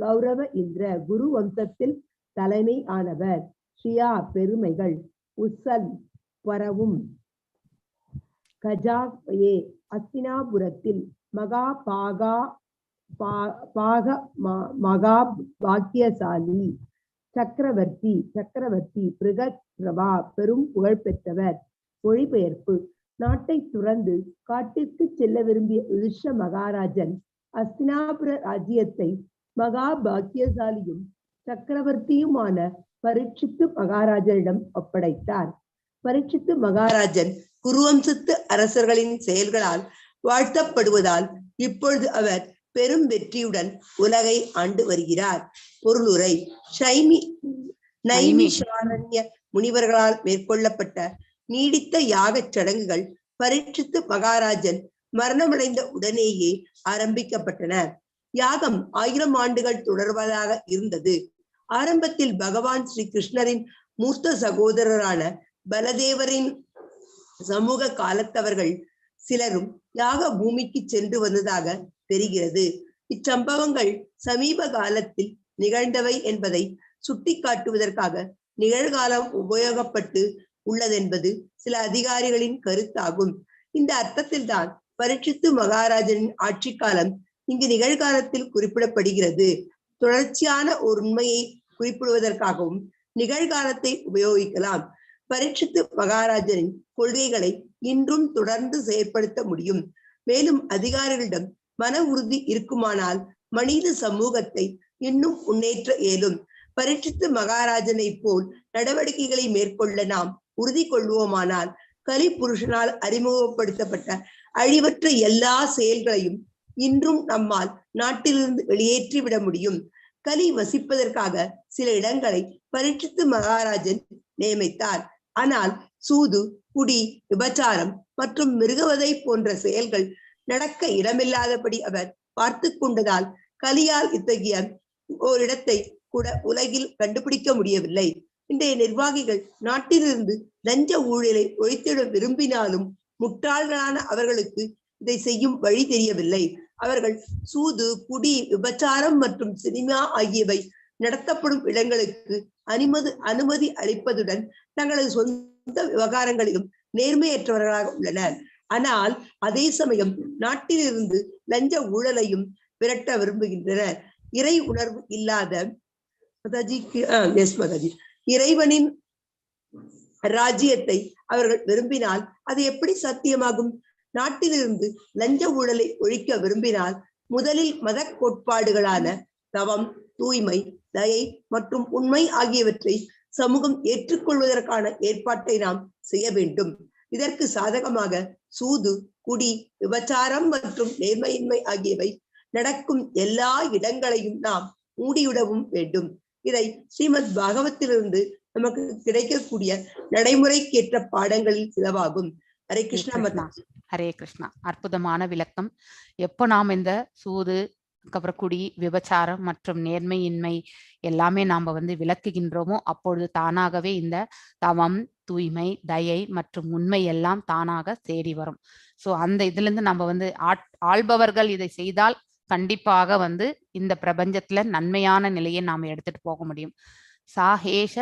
கௌரவ இந்திர குரு வம்சத்தில் தலைமை ஆனவர் ஸ்ரீயா பெருமைகள் உசல் பரவும் கஜாயே அஸ்தினாபுரத்தில் மகா பாக்கியசாலி சக்கரவர்த்தி பிருகத்ரவா பெரும் புகழ் பெற்றவர். மொழிபெயர்ப்பு. நாட்டை துறந்து காட்டிற்கு செல்ல விரும்பிய யுதிஷ்ட மகாராஜன் அஸ்தினாபுர ராஜ்யத்தை மகா பாக்கியசாலியும் சக்கரவர்த்தியுமான பரீட்சித்து மகாராஜனிடம் ஒப்படைத்தார். பரீட்சித்து மகாராஜன் குருவம்சத்து அரசர்களின் செயல்களால் வாழ்த்தப்படுவதால் இப்பொழுது அவர் பெரும் வெற்றியுடன் உலகை ஆண்டு வருகிறார். பொருளுரை. நைமிஷாரண்ய முனிவர்களால் மேற்கொள்ளப்பட்ட நீடித்த யாகச் சடங்குகள் பரீட்சித்து மகாராஜன் மரணமடைந்த உடனேயே ஆரம்பிக்கப்பட்டன. யாகம் 1000 ஆண்டுகள் தொடர்வதாக இருந்தது. ஆரம்பத்தில் பகவான் ஸ்ரீ கிருஷ்ணரின் மூர்த்த சகோதரரான பலதேவரின் சமூக காலத்தவர்கள் சிலரும் யாக பூமிக்கு சென்று வந்ததாக தெரிகிறது. இச்சம்பவங்கள் சமீப காலத்தில் நிகழ்ந்தவை என்பதை சுட்டி காட்டுவதற்காக நிகழ்காலம் உபயோகப்பட்டு உள்ளதென்பது சில அதிகாரிகளின் கருத்தாகும். இந்த அர்த்தத்தில் தான் பரீட்சித்து மகாராஜனின் ஆட்சி காலம் இங்கு நிகழ்காலத்தில் குறிப்பிடப்படுகிறது. தொடர்ச்சியான ஒரு உண்மையை குறிப்பிடுவதற்காகவும் நிகழ்காலத்தை உபயோகிக்கலாம். பரீட்சித்து மகாராஜனின் கொள்கைகளை இன்றும் தொடர்ந்து செயற்படுத்த முடியும். மேலும் அதிகாரிகளிடம் மன உறுதி இருக்குமானால் மனித சமூகத்தை இன்னும் முன்னேற்ற இயலும். பரீட்சித்து மகாராஜனை போல் நடவடிக்கைகளை மேற்கொள்ள நாம் உறுதி கொள்வோமானால் கலி புருஷனால் அறிமுகப்படுத்தப்பட்ட அழிவற்ற எல்லா செயல்களையும் இன்றும் நம்மால் நாட்டிலிருந்து வெளியேற்றிவிட முடியும். கலி வசிப்பதற்காக சில இடங்களை பரீட்சித்து மகாராஜன் நியமித்தார். ஆனால் சூது, குடி, விபச்சாரம் மற்றும் மிருகவதை போன்ற செயல்கள் நடக்க இடமில்லாதபடி அவர் பார்த்து கொண்டதால் கலியால் இத்தகைய ஓரிடத்தை கூட உலகில் கண்டுபிடிக்க முடியவில்லை. இன்றைய நிர்வாகிகள் நாட்டிலிருந்து லஞ்ச ஊழலை ஒழித்திட விரும்பினாலும் முட்டாள்களான அவர்களுக்கு இதை செய்யும் வழி தெரியவில்லை. அவர்கள் சூது, குடி, விபச்சாரம் மற்றும் சினிமா ஆகியவை நடத்தப்படும் இடங்களுக்கு அனுமதி அளிப்பதுடன் தங்களது சொந்த விவகாரங்களிலும் நேர்மையற்றவர்களாக உள்ளனர். ஆனால் அதே சமயம் நாட்டிலிருந்து லஞ்ச ஊழலையும் விரட்ட விரும்புகின்றனர். இறை உணர்வு இல்லாத இறைவனின் ராஜ்யத்தை அவர்கள் விரும்பினால் அது எப்படி சாத்தியமாகும்? நாட்டிலிருந்து லஞ்ச ஊழலை ஒழிக்க விரும்பினால் முதலில் மத கோட்பாடுகளான தவம், தூய்மை, தயை மற்றும் உண்மை ஆகியவற்றை சமூகம் ஏற்றுக்கொள்வதற்கான ஏற்பாட்டை நாம் செய்ய வேண்டும். இதற்கு சாதகமாக சூது, குடி, விபச்சாரம் மற்றும் நேர்மையின்மை ஆகியவை நடக்கும் எல்லா இடங்களையும் நாம் மூடிவிடவும் வேண்டும். இதை ஸ்ரீமத் பாகவத்திலிருந்து நமக்கு கிடைக்கக்கூடிய நடைமுறைக்கேற்ற பாடங்களில் சிலவாகும். ஹரே கிருஷ்ணா. ஹரே கிருஷ்ணா. அற்புதமான விளக்கம். எப்போ நாம் இந்த சூது, அப்புறம் குடி, விபச்சாரம் மற்றும் நேர்மையின்மை எல்லாமே நாம விளக்குகின்றோமோ அப்பொழுது தானாகவே இந்த தவம், தூய்மை, தயை மற்றும் உண்மை எல்லாம் தானாக தேடி வரும். சோ அந்த இதுல இருந்து நம்ம ஆள்பவர்கள் இதை செய்தால் கண்டிப்பாக இந்த பிரபஞ்சத்துல நன்மையான நிலையை நாம எடுத்துட்டு போக முடியும். சாஹேஷ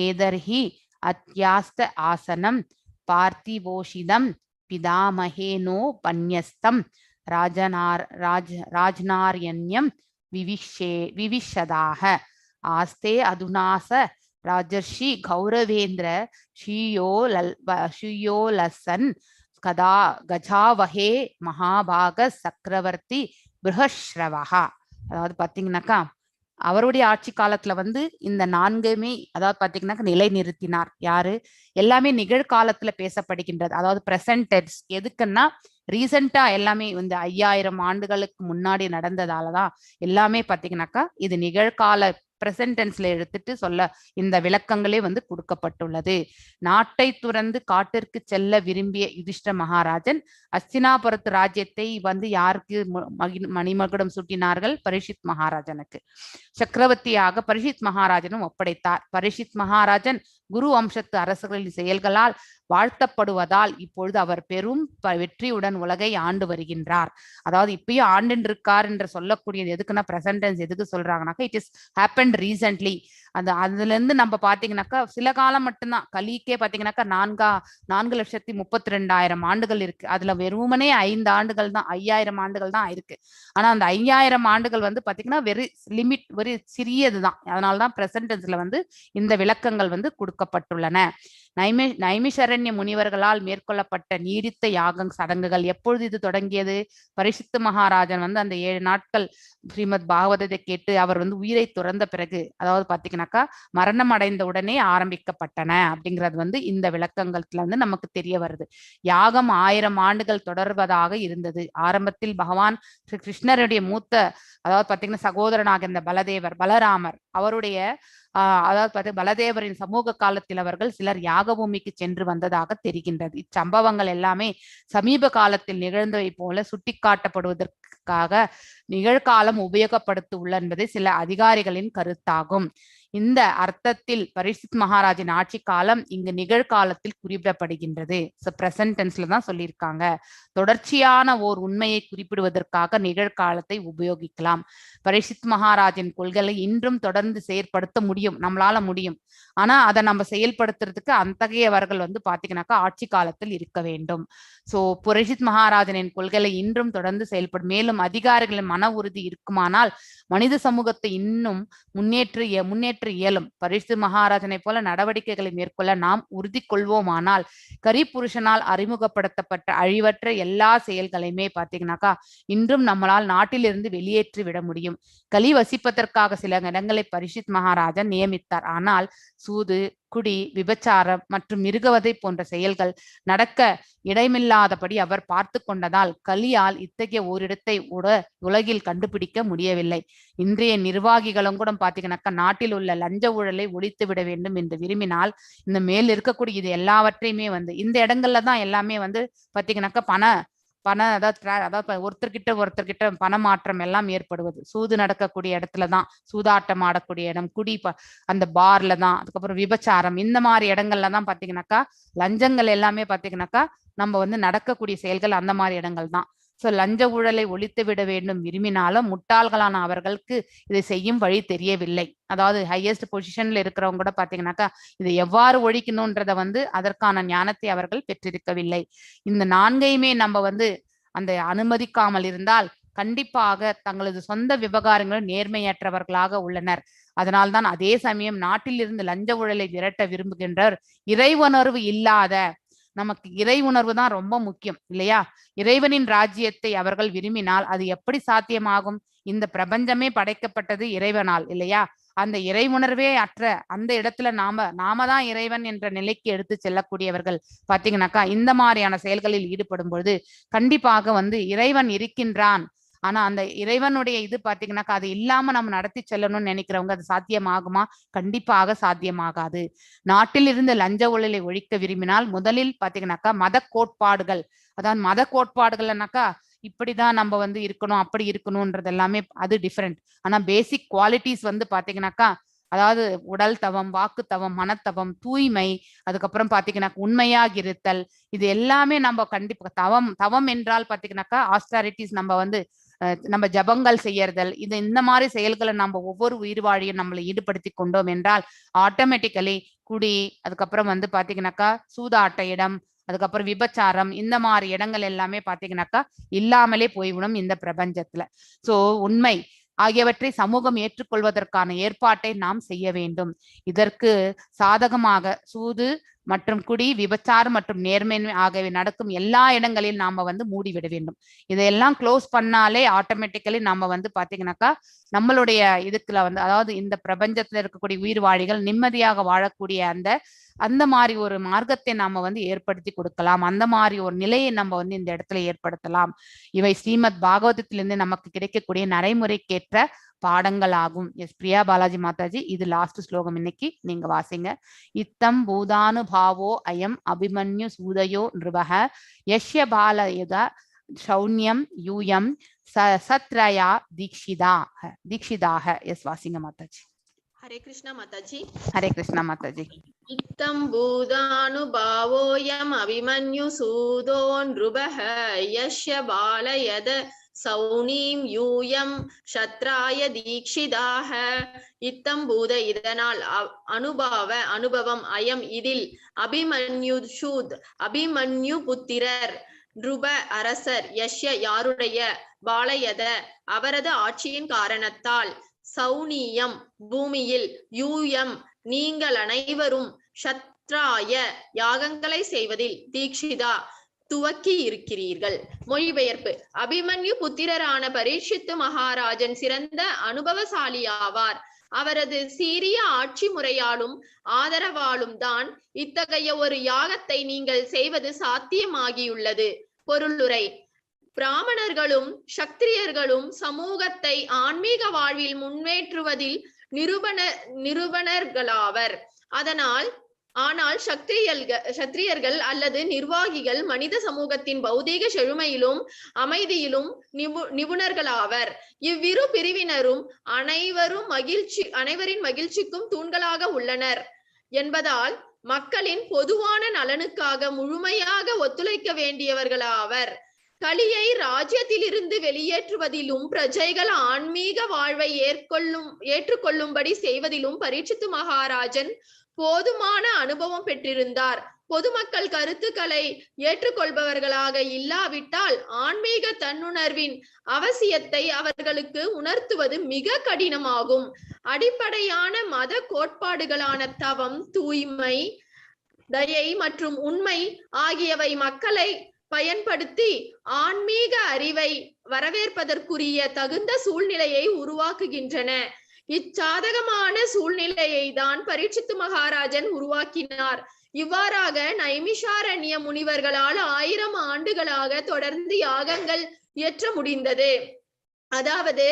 ஏதர்ஹி அத்யாஸ்த ஆசனம் பார்த்திவோஷிதம் பிதாமஹேனோ பன்யஸ்தம் ராஜ்நார்யன்யம் விவிஷதாக ஆஸ்தே அதுநாச ராஜர்ஷி கௌரவேந்திர ஷியோலசன் கதா கஜாவஹே மகாபாக சக்கரவர்த்தி பிருஹஸ்ரவஹா. அதாவது பாத்தீங்கன்னாக்கா அவருடைய ஆட்சி காலத்துல வந்து இந்த 4மே அதாவது பாத்தீங்கன்னா நிலை நிறுத்தினார். யாரு? எல்லாமே நிகழ்காலத்துல பேசப்படுகின்றது. அதாவது பிரசன்ட் டென்ஸ். எதுக்குன்னா ரீசெண்டா எல்லாமே இந்த 5000 ஆண்டுகளுக்கு முன்னாடி நடந்ததாலதான் எல்லாமே பாத்தீங்கன்னாக்கா இது நிகழ்கால பிரசன்ட் டென்ஸ்ல எடுத்துட்டு சொல்ல இந்த விளக்கங்களே வந்து கொடுக்கப்பட்டுள்ளது. நாட்டை துறந்து காட்டிற்கு செல்ல விரும்பிய யுதிஷ்ட மகாராஜன் அஸ்தினாபுரத்து ராஜ்யத்தை வந்து யாருக்கு மணிமகுடம் சூட்டினார்கள்? பரீட்சித் மகாராஜனுக்கு. சக்கரவர்த்தியாக பரீட்சித் மகாராஜனும் ஒப்படைத்தார். பரீட்சித் மகாராஜன் குரு வம்சத்து அரசர்களின் செயல்களால் வாழ்த்தப்படுவதால் இப்பொழுது அவர் பெரும் வெற்றியுடன் உலகை ஆண்டு வருகின்றார். அதாவது இப்பயும் ஆண்டு இருக்கார் என்று சொல்லக்கூடியது எதுக்குன்னா பிரசன்ட் டென்ஸ். எதுக்கு சொல்றாங்கன்னாக்கா இட் இஸ் ஹேப்பன்ட் ரீசன்ட்லி. அதுல இருந்து நம்ம பாத்தீங்கன்னாக்கா சில காலம் மட்டும்தான். கலிக்கே பாத்தீங்கன்னாக்கா 4,32,000 ஆண்டுகள் இருக்கு. அதுல வெறுமனே 5 ஆண்டுகள் தான் 5000 ஆண்டுகள் தான் இருக்கு. ஆனா அந்த 5000 ஆண்டுகள் வந்து பாத்தீங்கன்னா வெரி லிமிட், வெரி சிறியதுதான். அதனாலதான் பிரசன்ட் டென்ஸ்ல வந்து இந்த விளக்கங்கள் வந்து கொடுக்கப்பட்டுள்ளன. நைமிஷரண்ய முனிவர்களால் மேற்கொள்ளப்பட்ட நீடித்த யாகம் சடங்குகள் எப்பொழுது இது தொடங்கியது? பரீட்சித் மகாராஜன் வந்து அந்த 7 நாட்கள் ஸ்ரீமத் பாகவதத்தை கேட்டு அவர் வந்து உயிரை துறந்த பிறகு, அதாவது பாத்தீங்கன்னாக்கா மரணம் அடைந்த உடனே ஆரம்பிக்கப்பட்டன அப்படிங்கிறது வந்து இந்த விளக்கங்கள்ல வந்து நமக்கு தெரிய வருது. யாகம் 1000 ஆண்டுகள் தொடர்வதாக இருந்தது. ஆரம்பத்தில் பகவான் ஸ்ரீ கிருஷ்ணருடைய மூத்த அதாவது பாத்தீங்கன்னா சகோதரனாக இந்த பலராமர் அவருடைய அதாவது பலதேவரின் சமூக காலத்தில் அவர்கள் சிலர் யாக பூமிக்கு சென்று வந்ததாக தெரிகின்றது. இச்சம்பவங்கள் எல்லாமே சமீப காலத்தில் நிகழ்ந்தவை போல சுட்டிக்காட்டப்படுவதற்காக நிகழ்காலம் உபயோகப்படுத்த என்பது சில அதிகாரிகளின் கருத்தாகும். இந்த அர்த்தத்தில் பரீட்சித் மகாராஜின் ஆட்சி காலம் இங்கு நிகழ்காலத்தில் குறிப்பிடப்படுகின்றது. பிரசன்ட் டென்ஸ்ல தான் சொல்லியிருக்காங்க. தொடர்ச்சியான ஓர் உண்மையை குறிப்பிடுவதற்காக நிகழ்காலத்தை உபயோகிக்கலாம். பரீட்சித் மகாராஜின் கொள்கைகளை இன்றும் தொடர்ந்து செயற்படுத்த முடியும், நம்மளால முடியும். ஆனா அதை நம்ம செயல்படுத்துறதுக்கு அத்தகையவர்கள் வந்து பாத்தீங்கன்னாக்கா ஆட்சி காலத்தில் இருக்க வேண்டும். சோ பரீட்சித் மகாராஜனின் கொள்கைகளை இன்றும் தொடர்ந்து செயல்படும். மேலும் அதிகாரிகளின் மன உறுதி இருக்குமானால் மனித சமூகத்தை இன்னும் முன்னேற்ற இயலும். பரீட்சித் மகாராஜனை போல நடவடிக்கைகளை மேற்கொள்ள நாம் உறுதி கொள்வோமானால் கரிபுருஷனால் அறிமுகப்படுத்தப்பட்ட அழிவற்ற எல்லா செயல்களையுமே பாத்தீங்கன்னாக்கா இன்றும் நம்மளால் நாட்டிலிருந்து வெளியேற்றி விட முடியும். கலி வசிப்பதற்காக சில இடங்களை பரீட்சித் மகாராஜன் நியமித்தார். ஆனால் சூது, குடி, விபச்சாரம் மற்றும் மிருகவதை போன்ற செயல்கள் நடக்க இடமில்லாதபடி அவர் பார்த்து கொண்டதால் கலியால் இத்தகைய ஓரிடத்தை உலகில் கண்டுபிடிக்க முடியவில்லை. இன்றைய நிர்வாகிகளும் கூட பாத்தீங்கன்னாக்கா நாட்டில் உள்ள லஞ்ச ஊழலை ஒழித்து விட வேண்டும் என்று விரும்பினால் இந்த மேல் இருக்கக்கூடிய இது எல்லாவற்றையுமே வந்து இந்த இடங்கள்ல தான் எல்லாமே வந்து பாத்தீங்கன்னாக்கா பண அதாவது ஒருத்தர்கிட்ட பணமாற்றம் எல்லாம் ஏற்படுவது. சூது நடக்கக்கூடிய இடத்துலதான், சூதாட்டம் ஆடக்கூடிய இடம், குடி அந்த பார்ல தான், அதுக்கப்புறம் விபச்சாரம், இந்த மாதிரி இடங்கள்ல தான் பாத்தீங்கன்னாக்கா லஞ்சங்கள் எல்லாமே பாத்தீங்கன்னாக்கா நம்ம வந்து நடக்கக்கூடிய செயல்கள் அந்த மாதிரி இடங்கள் தான். சோ லஞ்ச ஊழலை ஒழித்து விட வேண்டும் விரும்பினாலும் முட்டாள்களான அவர்களுக்கு இதை செய்யும் வழி தெரியவில்லை. அதாவது ஹையஸ்ட் பொசிஷன்ல இருக்கிறவங்க கூட பாத்தீங்கன்னாக்கா இதை எவ்வாறு ஒழிக்கணும்ன்றத வந்து அதற்கான ஞானத்தை அவர்கள் பெற்றிருக்கவில்லை. இந்த 4ஐயுமே நம்ம வந்து அந்த அனுமதிக்காமல் இருந்தால் கண்டிப்பாக தங்களது சொந்த விவகாரங்களும் நேர்மையற்றவர்களாக உள்ளனர். அதனால்தான் அதே சமயம் நாட்டில் இருந்து லஞ்ச ஊழலை விரட்ட விரும்புகின்றனர். இறை உணர்வு இல்லாத, நமக்கு இறை உணர்வு தான் ரொம்ப முக்கியம் இல்லையா? இறைவனின் ராஜ்யத்தை அவர்கள் விரும்பினால் அது எப்படி சாத்தியமாகும்? இந்த பிரபஞ்சமே படைக்கப்பட்டது இறைவனால் இல்லையா? அந்த இறை உணர்வே அற்ற அந்த இடத்துல நாம தான் இறைவன் என்ற நிலைக்கு எடுத்து செல்லக்கூடியவர்கள் பாத்தீங்கன்னாக்கா இந்த மாதிரியான செயல்களில் ஈடுபடும் பொழுது கண்டிப்பாக வந்து இறைவன் இருக்கின்றான், ஆனா அந்த இறைவனுடைய இது பாத்தீங்கன்னாக்கா அது இல்லாம நம்ம நடத்தி செல்லணும்னு நினைக்கிறவங்க அது சாத்தியமாகுமா? கண்டிப்பாக சாத்தியமாகாது. நாட்டில் இருந்து லஞ்ச ஊழலை ஒழிக்க விரும்பினால் முதலில் பாத்தீங்கன்னாக்கா மத கோட்பாடுகள், அதாவது மத கோட்பாடுகள்னாக்கா இப்படிதான் நம்ம வந்து இருக்கணும் அப்படி இருக்கணும்ன்றது எல்லாமே அது டிஃப்ரெண்ட். ஆனா பேசிக் குவாலிட்டிஸ் வந்து பாத்தீங்கன்னாக்கா அதாவது உடல் தவம், வாக்கு தவம், மனத்தவம், தூய்மை, அதுக்கப்புறம் பாத்தீங்கன்னா உண்மையாக இருத்தல், இது எல்லாமே நம்ம கண்டிப்பா தவம் என்றால் பாத்தீங்கன்னாக்கா ஆஸ்டாரிட்டிஸ், நம்ம வந்து நம்ம ஜபங்கள் செய்யறதல், இந்த மாதிரி செயல்களை நம்ம ஒவ்வொரு உயிர் வாழியும் நம்மளை ஈடுபடுத்தி கொண்டோம் என்றால் ஆட்டோமேட்டிக்கலி குடி, அதுக்கப்புறம் வந்து பாத்தீங்கன்னாக்கா சூதாட்ட இடம், அதுக்கப்புறம் விபச்சாரம், இந்த மாதிரி இடங்கள் எல்லாமே பாத்தீங்கன்னாக்கா இல்லாமலே போய்விடும் இந்த பிரபஞ்சத்துல. சோ உண்மை ஆகியவற்றை சமூகம் ஏற்றுக்கொள்வதற்கான ஏற்பாட்டை நாம் செய்ய வேண்டும். இதற்கு சாதகமாக சூது, மற்றும் குடி, விபச்சாரம் மற்றும் நேர்மையின்மை ஆகியவை நடக்கும் எல்லா இடங்களிலும் நாம வந்து மூடிவிட வேண்டும். இதையெல்லாம் க்ளோஸ் பண்ணாலே ஆட்டோமேட்டிக்கலி நம்ம வந்து பாத்தீங்கன்னாக்கா நம்மளுடைய இதுக்குள்ள வந்து, அதாவது இந்த பிரபஞ்சத்துல இருக்கக்கூடிய உயிர் வாழிகள் நிம்மதியாக வாழக்கூடிய அந்த மாதிரி ஒரு மார்க்கத்தை நாம வந்து ஏற்படுத்தி கொடுக்கலாம். அந்த மாதிரி ஒரு நிலையை நம்ம வந்து இந்த இடத்துல ஏற்படுத்தலாம். இவை ஸ்ரீமத் பாகவதத்திலிருந்து நமக்கு கிடைக்கக்கூடிய நடைமுறைக்கேற்ற பாடங்கள் ஆகும். எஸ் பிரியா பாலாஜி மாதாஜி, இது லாஸ்ட் ஸ்லோகம், இன்னைக்கு நீங்க வாசிங்க. இத்தம் பூதானு பாவோ அயம் அபிமன்யு சூதயோ நிருபஹ யஷ்ய பாலயுத சௌன்யம் யூயம் சத்ரயா தீக்ஷிதாக. எஸ் வாசிங்க மாதாஜி. हरे कृष्णा माताजी। हरे कृष्णा माताजी। इत्थं भूतानुभावोऽयम् अभिमन्यु सूदो नृपः यस्य बालयद சௌனீம் யூயம் ஷத்ராய தீக்ஷிதாக. இத்தம் பூத இதனால் அனுபவம் அயம் இதில் அபிமன்யு புத்திரர் நிருப அரசர் யஷ்ய யாருடைய பாலயத அவரது ஆட்சியின் காரணத்தால் சௌனியம் பூமியில் யூயம் நீங்கள் அனைவரும் ஷத்ராய யாகங்களை செய்வதில் தீக்ஷிதா துவக்கி இருக்கிறீர்கள். மொழிபெயர்ப்பு. அபிமன்யு புத்திரரான பரீட்சித்து மகாராஜன் சிறந்த அனுபவசாலி ஆவார். அவரது சீரிய ஆட்சி முறையாலும் ஆதரவாலும் தான் இத்தகைய ஒரு யாகத்தை நீங்கள் செய்வது சாத்தியமாகியுள்ளது. பொருளுரை. பிராமணர்களும் சத்திரியர்களும் சமூகத்தை ஆன்மீக வாழ்வில் முன்னேற்றுவதில் நிறுவனர்களாவர். ஆனால் சத்திரியர்கள் அல்லது நிர்வாகிகள் மனித சமூகத்தின் பௌதீக செழுமையிலும் அமைதியிலும் நிபுணர்களாவர். இவ்விரு பிரிவினரும் அனைவரின் மகிழ்ச்சிக்கும் தூண்களாக உள்ளனர் என்பதால் மக்களின் பொதுவான நலனுக்காக முழுமையாக ஒத்துழைக்க வேண்டியவர்களாவர். கலியை ராஜ்யத்திலிருந்து வெளியேற்றுவதிலும் பிரஜைகள் ஆன்மீக வாழ்வை ஏற்றுக்கொள்ளும்படி செய்வதிலும் பரீட்சித்து மகாராஜன் போதுமான அனுபவம் பெற்றிருந்தார். பொதுமக்கள் கருத்துக்களை ஏற்றுக்கொள்பவர்களாக இல்லாவிட்டால் ஆன்மீக தன்னுணர்வின் அவசியத்தை அவர்களுக்கு உணர்த்துவது மிக கடினமாகும். அடிப்படையான மத கோட்பாடுகளான தவம், தூய்மை, தயை மற்றும் உண்மை ஆகியவை மக்களை பயன்படுத்தி ஆன்மீக அறிவை வரவேற்பதற்குரிய தகுந்த சூழ்நிலையை உருவாக்குகின்றன. இச்சாதகமான சூழ்நிலையை தான் பரீட்சித்து மகாராஜன் உருவாக்கினார். இவ்வாறாக நைமிஷாரண்ய முனிவர்களால் 1000 ஆண்டுகளாக தொடர்ந்து யாகங்கள் இயற்ற முடிந்தது. அதாவது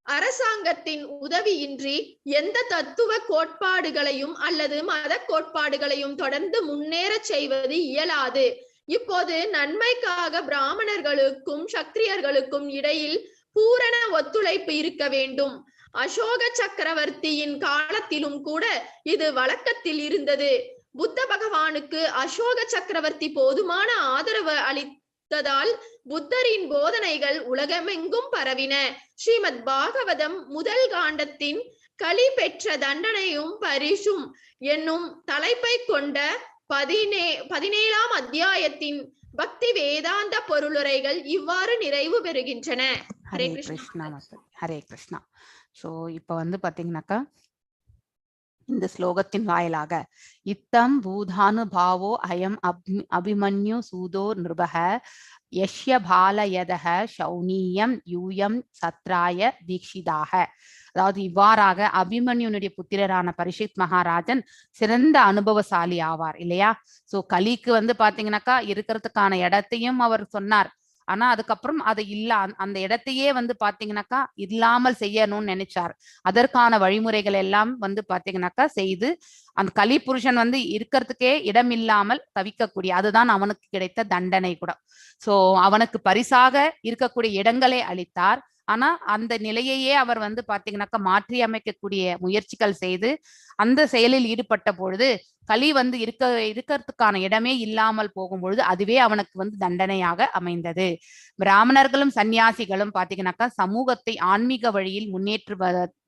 அரசாங்கத்தின் உதவியின்றி எந்த தத்துவ கோட்பாடுகளையும் அல்லது மத கோட்பாடுகளையும் தொடர்ந்து முன்னேற செய்வது இயலாது. இப்போது நன்மைக்காக பிராமணர்களுக்கும் சத்திரியர்களுக்கும் இடையில் பூரண ஒத்துழைப்பு இருக்க வேண்டும். அசோக சக்கரவர்த்தியின் காலத்திலும் கூட இது வழக்கத்தில் இருந்தது. புத்த பகவானுக்கு அசோக சக்கரவர்த்தி போதுமான ஆதரவு அளித்ததால் புத்தரின் போதனைகள் உலகமெங்கும் பரவின. ஸ்ரீமத் பாகவதம் முதல் காண்டத்தின் கலி பெற்ற தண்டனையும் பரிசும் என்னும் தலைப்பை கொண்ட 17ஆம் அத்தியாயத்தின் பக்தி வேதாந்த பொருளுரைகள் இவ்வாறு நிறைவு பெறுகின்றன. ஹரே கிருஷ்ணா. ஹரே கிருஷ்ணா. சோ இப்ப வந்து பாத்தீங்கன்னாக்கா இந்த ஸ்லோகத்தின் வாயிலாக இத்தம் பூதானு பாவோ அயம் அபிமன்யு சூதோ நிருபஹ யஷ்ய பாலயதஹ சௌனியம் யூயம் சத்ராய தீக்ஷிதாக. அதாவது இவ்வாறாக அபிமன்யுனுடைய புத்திரரான பரீட்சித் மகாராஜன் சிறந்த அனுபவசாலி ஆவார் இல்லையா. சோ கலிக்கு வந்து பாத்தீங்கன்னாக்கா இருக்கிறதுக்கான இடத்தையும் அவர் சொன்னார். ஆனா அதுக்கப்புறம் அது அந்த இடத்தையே வந்து பாத்தீங்கன்னாக்கா இல்லாமல் செய்யணும்னு நினைச்சார். அதற்கான வழிமுறைகள் எல்லாம் வந்து பாத்தீங்கன்னாக்கா செய்து அந்த கலி புருஷன் வந்து இருக்கிறதுக்கே இடம் இல்லாமல் தவிக்கக்கூடிய, அதுதான் அவனுக்கு கிடைத்த தண்டனை கூட. சோ அவனுக்கு பரிசாக இருக்கக்கூடிய இடங்களை அளித்தார். ஆனா அந்த நிலையையே அவர் வந்து பாத்தீங்கன்னாக்கா மாற்றி அமைக்கக்கூடிய முயற்சிகள் செய்து அந்த செயலில் ஈடுபட்ட பொழுது கலி வந்து இருக்கிறதுக்கான இடமே இல்லாமல் போகும் பொழுது அதுவே அவனுக்கு வந்து தண்டனையாக அமைந்தது. பிராமணர்களும் சன்னியாசிகளும் பாத்தீங்கன்னாக்கா சமூகத்தை ஆன்மீக வழியில்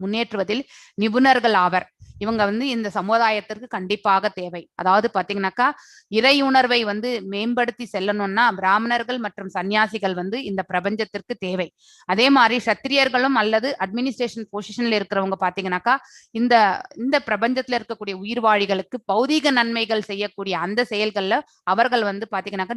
முன்னேற்றுவதில் நிபுணர்கள் ஆவர். இவங்க வந்து இந்த சமுதாயத்திற்கு கண்டிப்பாக தேவை. அதாவது பாத்தீங்கன்னாக்கா இறை உணர்வை வந்து மேம்படுத்தி செல்லணும்னா பிராமணர்கள் மற்றும் சன்னியாசிகள் வந்து இந்த பிரபஞ்சத்திற்கு தேவை. அதே மாதிரி சத்திரியர்களும் அல்லது அட்மினிஸ்ட்ரேஷன் பொசிஷன்ல இருக்கிறவங்க பாத்தீங்கன்னாக்கா இந்த இந்த பிரபஞ்சத்துல இருக்கக்கூடிய உயிர்வாழிகளுக்கு பௌதீக நன்மைகள் செய்யக்கூடிய அந்த செயல்கள்ல அவர்கள் வந்து பாத்தீங்கன்னாக்கா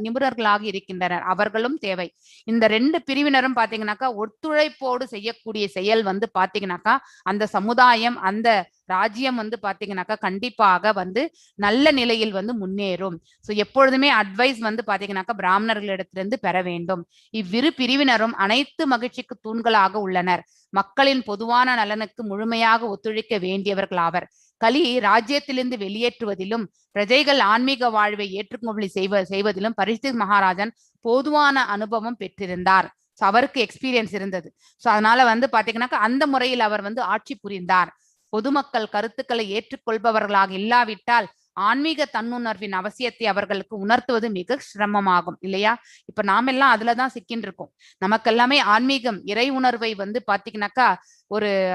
நிபுணர்களாக இருக்கின்றனர், அவர்களும் தேவை. இந்த 2 பிரிவினரும் பாத்தீங்கன்னாக்கா ஒத்துழைப்போடு செய்யக்கூடிய செயல் வந்து பாத்தீங்கன்னாக்கா அந்த சமுதாயம் அந்த ராஜ்யம் வந்து பாத்தீங்கன்னாக்கா கண்டிப்பாக வந்து நல்ல நிலையில் வந்து முன்னேறும். சோ எப்பொழுதுமே அட்வைஸ் வந்து பாத்தீங்கன்னாக்கா பிராமணர்களிடத்திலிருந்து பெற வேண்டும். இவ்விரு பிரிவினரும் அனைத்து மகிழ்ச்சிக்கு தூண்களாக உள்ளனர். மக்களின் பொதுவான நலனுக்கு முழுமையாக ஒத்துழைக்க வேண்டியவர்களாவர். கலி ராஜ்யத்திலிருந்து வெளியேற்றுவதிலும் பிரஜைகள் ஆன்மீக வாழ்வை ஏற்றுக்கொள்ளி செய்வதிலும் பரீட்சித் மகாராஜன் பொதுவான அனுபவம் பெற்றிருந்தார். அவருக்கு எக்ஸ்பீரியன்ஸ் இருந்தது. சோ அதனால வந்து பாத்தீங்கன்னாக்கா அந்த முறையில் அவர் வந்து ஆட்சி புரிந்தார். பொதுமக்கள் கருத்துக்களை ஏற்றுக்கொள்பவர்களாக இல்லாவிட்டால் ஆன்மீக தன்னுணர்வின் அவசியத்தை அவர்களுக்கு உணர்த்துவது மிக சிரமமாகும் இல்லையா? இப்ப நாம எல்லாம் அதுலதான் சிக்கின்னு இருக்கோம். நமக்கு எல்லாமே ஆன்மீகம் இறை உணர்வை வந்து பாத்தீங்கன்னாக்கா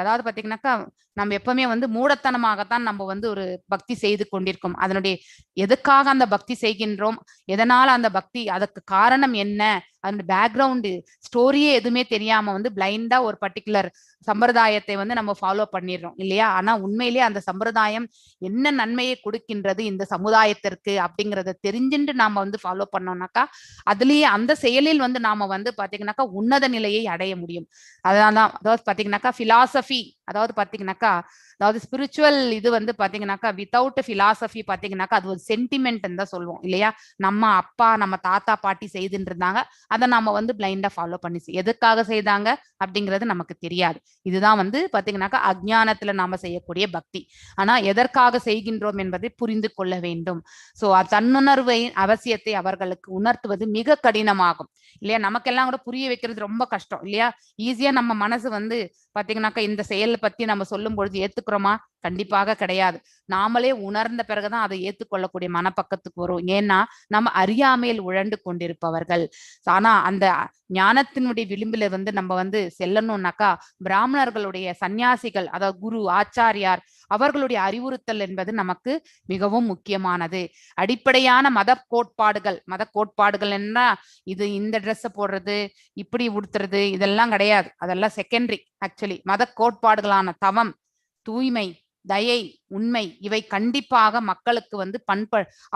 அதாவது பாத்தீங்கன்னாக்கா நம்ம எப்பவுமே வந்து மூடத்தனமாகத்தான் நம்ம வந்து ஒரு பக்தி செய்து கொண்டிருக்கோம். அதனுடைய எதுக்காக அந்த பக்தி செய்கின்றோம், எதனால அந்த பக்தி, அதுக்கு காரணம் என்ன, அதனுடைய பேக்ரவுண்டு ஸ்டோரியே எதுவுமே தெரியாம வந்து பிளைண்டா ஒரு பர்டிகுலர் சம்பிரதாயத்தை வந்து நம்ம ஃபாலோ பண்ணிடுறோம் இல்லையா? ஆனா உண்மையிலேயே அந்த சம்பிரதாயம் என்ன நன்மையை கொடுக்கின்றது இந்த சமுதாயத்திற்கு அப்படிங்கறத தெரிஞ்சுட்டு நாம வந்து ஃபாலோ பண்ணோம்னாக்கா அதுலயே அந்த செயலில் வந்து நாம வந்து பாத்தீங்கன்னாக்கா உன்னத நிலையை அடைய முடியும். அதனாலதான் அதாவது பாத்தீங்கன்னாக்கா பிலாசபி, அதாவது பாத்தீங்கன்னாக்கா அதாவது ஸ்பிரிச்சுவல் இது வந்து பாத்தீங்கன்னாக்கா வித்தவுட் பிலாசபி பாத்தீங்கன்னாக்கா அது ஒரு சென்டிமெண்ட் தான் சொல்லுவோம் இல்லையா? நம்ம அப்பா நம்ம தாத்தா பாட்டி செய்துட்டு இருந்தாங்க, அதை நாம வந்து பிளைண்டா ஃபாலோ பண்ணி எதுக்காக செய்தாங்க அப்படிங்கிறது நமக்கு தெரியாது. இதுதான் வந்து பாத்தீங்கன்னாக்கா அஜ்ஞானத்துல நாம செய்யக்கூடிய பக்தி. ஆனா எதற்காக செய்கின்றோம் என்பதை புரிந்து கொள்ள வேண்டும். சோ தன்னுணர்வை அவசியத்தை அவர்களுக்கு உணர்த்துவது மிக கடினமாகும் இல்லையா? நமக்கெல்லாம் கூட புரிய வைக்கிறது ரொம்ப கஷ்டம் இல்லையா? ஈஸியா நம்ம மனசு வந்து பாத்தீங்கன்னாக்கா இந்த செயலை பத்தி நம்ம சொல்லும் பொழுது ஏத்துக்கிறோமா? கண்டிப்பாக கிடையாது. நாமளே உணர்ந்த பிறகுதான் அதை ஏற்றுக்கொள்ளக்கூடிய மனப்பக்கத்துக்கு வரும். ஏன்னா நம்ம அறியாமையில் உழண்டு கொண்டிருப்பவர்கள். ஆனா அந்த ஞானத்தினுடைய விளிம்புல வந்து நம்ம வந்து செல்லணும்னாக்கா பிராமணர்களுடைய சன்னியாசிகள், அதாவது குரு ஆச்சாரியார் அவர்களுடைய அறிவுறுத்தல் என்பது நமக்கு மிகவும் முக்கியமானது. அடிப்படையான மத கோட்பாடுகள் என்ன, இது இந்த ட்ரெஸ் போடுறது, இப்படி உடுத்துறது, இதெல்லாம் கிடையாது. அதெல்லாம் செகண்டரி. ஆக்சுவலி மத கோட்பாடுகளான தவம், தூய்மை, தயை, உண்மை இவை கண்டிப்பாக மக்களுக்கு வந்து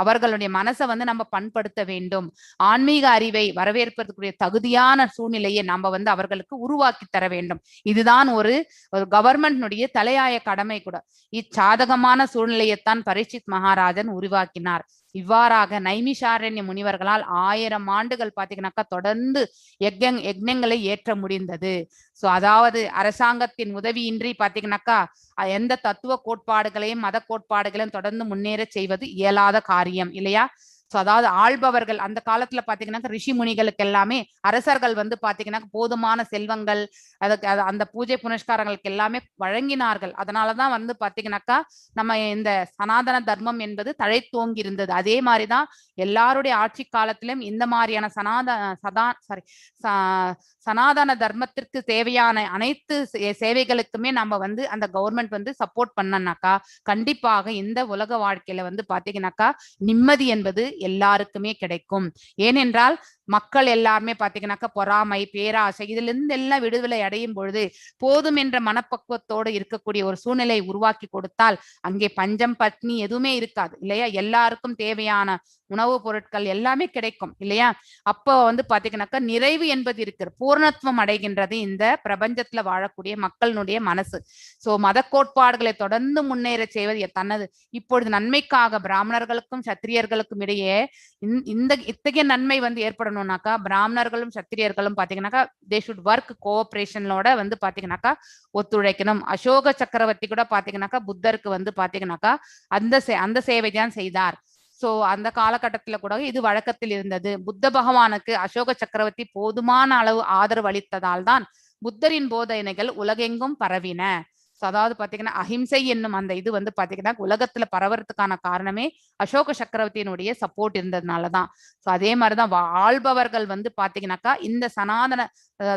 அவர்களுடைய மனசை வந்து நம்ம பண்படுத்த வேண்டும். ஆன்மீக அறிவை வரவேற்பதற்குரிய தகுதியான சூழ்நிலையை நம்ம வந்து அவர்களுக்கு உருவாக்கி தர வேண்டும். இதுதான் ஒரு கவர்மெண்ட்னுடைய தலையாய கடமை கூட. இச்சாதகமான சூழ்நிலையைத்தான் பரீட்சித் மகாராஜன் உருவாக்கினார். இவ்வாறாக நைமிஷாரண்ய முனிவர்களால் 1000 ஆண்டுகள் பாத்தீங்கன்னாக்கா தொடர்ந்து யஜ்ஞங்களை ஏற்ற முடிந்தது. சோ அதாவது அரசாங்கத்தின் உதவியின்றி பாத்தீங்கன்னாக்கா எந்த தத்துவ கோட்பாடுகளையும் மத கோட்பாடுகளையும் தொடர்ந்து முன்னேற செய்வது இயலாத காரியம் இல்லையா? சோ அதாவது ஆள்பவர்கள் அந்த காலத்துல பாத்தீங்கன்னா ரிஷி முனிகளுக்கு எல்லாமே அரசர்கள் வந்து பாத்தீங்கன்னா போதுமான செல்வங்கள் அதுக்கு அந்த பூஜை புனஸ்காரங்களுக்கு எல்லாமே வழங்கினார்கள். அதனாலதான் வந்து பாத்தீங்கன்னாக்கா நம்ம இந்த சனாதன தர்மம் என்பது தழைத்தோங்கி இருந்தது. அதே மாதிரிதான் எல்லாருடைய ஆட்சி காலத்திலும் இந்த மாதிரியான சனாதன தர்மத்திற்கு தேவையான அனைத்து சேவைகளுக்குமே நம்ம வந்து அந்த கவர்மெண்ட் வந்து சப்போர்ட் பண்ணனாக்கா கண்டிப்பாக இந்த உலக வாழ்க்கையில வந்து பாத்தீங்கன்னாக்கா நிம்மதி என்பது எல்லாருக்குமே கிடைக்கும். ஏனென்றால் மக்கள் எல்லாருமே பாத்தீங்கன்னாக்கா பொறாமை, பேராசை இதுல இருந்து எல்லாம் விடுதலை அடையும் பொழுது போதும் என்ற மனப்பக்குவத்தோடு இருக்கக்கூடிய ஒரு சூழ்நிலை உருவாக்கி கொடுத்தால் அங்கே பஞ்சம் பட்னி எதுவுமே இருக்காது இல்லையா? எல்லாருக்கும் தேவையான உணவுப் பொருட்கள் எல்லாமே கிடைக்கும் இல்லையா? அப்போ வந்து பாத்தீங்கன்னாக்கா நிறைவு என்பது இருக்கிற பூர்ணத்துவம் அடைகின்றது இந்த பிரபஞ்சத்துல வாழக்கூடிய மக்களுடைய மனசு. சோ மத கோட்பாடுகளை தொடர்ந்து முன்னேற செய்வது தனது இப்பொழுது நன்மைக்காக பிராமணர்களுக்கும் சத்திரியர்களுக்கும் இடையே இத்தகைய நன்மை வந்து ஏற்படணும்னாக்கா பிராமணர்களும் சத்திரியர்களும் பாத்தீங்கன்னாக்கா தே ஷுட் ஒர்க் கோஆபரேஷனோட வந்து பாத்தீங்கன்னாக்கா ஒத்துழைக்கணும். அசோக சக்கரவர்த்தி கூட பாத்தீங்கன்னாக்கா புத்தருக்கு வந்து பாத்தீங்கன்னாக்கா அந்த சேவை தான் செய்தார். சோ அந்த காலகட்டத்துல கூட இது வழக்கத்தில் இருந்தது. புத்த பகவானுக்கு அசோக சக்கரவர்த்தி போதுமான அளவு ஆதரவு அளித்ததால் தான் புத்தரின் போதனைகள் உலகெங்கும் பரவின. அதாவது பாத்தீங்கன்னா அஹிம்சை என்னும் அந்த இது வந்து பாத்தீங்கன்னா உலகத்துல பரவறதுக்கான காரணமே அசோக சக்கரவர்த்தியினுடைய சப்போர்ட் இருந்ததுனாலதான். ஸோ அதே மாதிரிதான் ஆள்பவர்கள் வந்து பாத்தீங்கன்னாக்கா இந்த சனாதன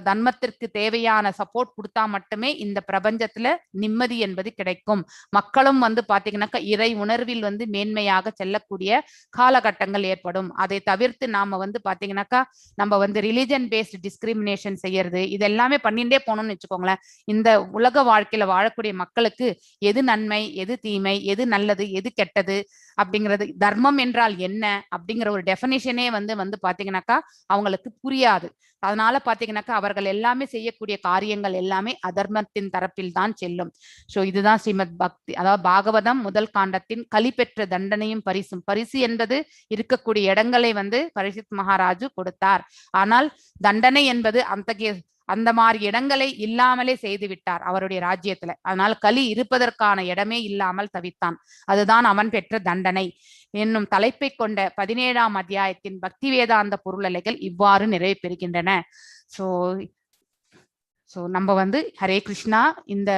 தர்மத்திற்கு தேவையான சப்போர்ட் கொடுத்தா மட்டுமே இந்த பிரபஞ்சத்துல நிம்மதி என்பது கிடைக்கும். மக்களும் வந்து பாத்தீங்கன்னாக்கா இறை உணர்வில் வந்து மேன்மையாக செல்லக்கூடிய காலகட்டங்கள் ஏற்படும். அதை தவிர்த்து நாம வந்து பாத்தீங்கன்னாக்கா நம்ம வந்து ரிலிஜன் பேஸ்ட் டிஸ்கிரிமினேஷன் செய்யறது இது எல்லாமே பண்ணிட்டே போனோம்னு வச்சுக்கோங்களேன். இந்த உலக வாழ்க்கையில வாழக்கூடிய மக்களுக்கு எது நன்மை, எது தீமை, எது நல்லது, எது கெட்டது அப்படிங்கிறது, தர்மம் என்றால் என்ன அப்படிங்கிற ஒரு டெஃபினிஷனே வந்து பாத்தீங்கன்னாக்கா அவங்களுக்கு புரியாது. அதனால பாத்தீங்கன்னாக்கா அவர்கள் எல்லாமே செய்யக்கூடிய காரியங்கள் எல்லாமே அதர்மத்தின் தரப்பில் தான் செல்லும். ஸோ இதுதான் ஸ்ரீமத் பக்தி, அதாவது பாகவதம் முதல் காண்டத்தின் கலி பெற்ற தண்டனையும் பரிசும். பரிசு என்பது இருக்கக்கூடிய இடங்களை வந்து பரிசித் மகாராஜு கொடுத்தார். ஆனால் தண்டனை என்பது அந்த மாதிரி இடங்களை இல்லாமலே செய்து விட்டார் அவருடைய ராஜ்யத்துல. அதனால கலி இருப்பதற்கான இடமே இல்லாமல் தவித்தான். அதுதான் அவன் பெற்ற தண்டனை என்னும் தலைப்பை கொண்ட 17ஆம் அத்தியாயத்தின் பக்தி வேதாந்த பொருளலைகள் இவ்வாறு நிறைவு பெறுகின்றன. ஸோ நம்ம வந்து ஹரே கிருஷ்ணா இந்த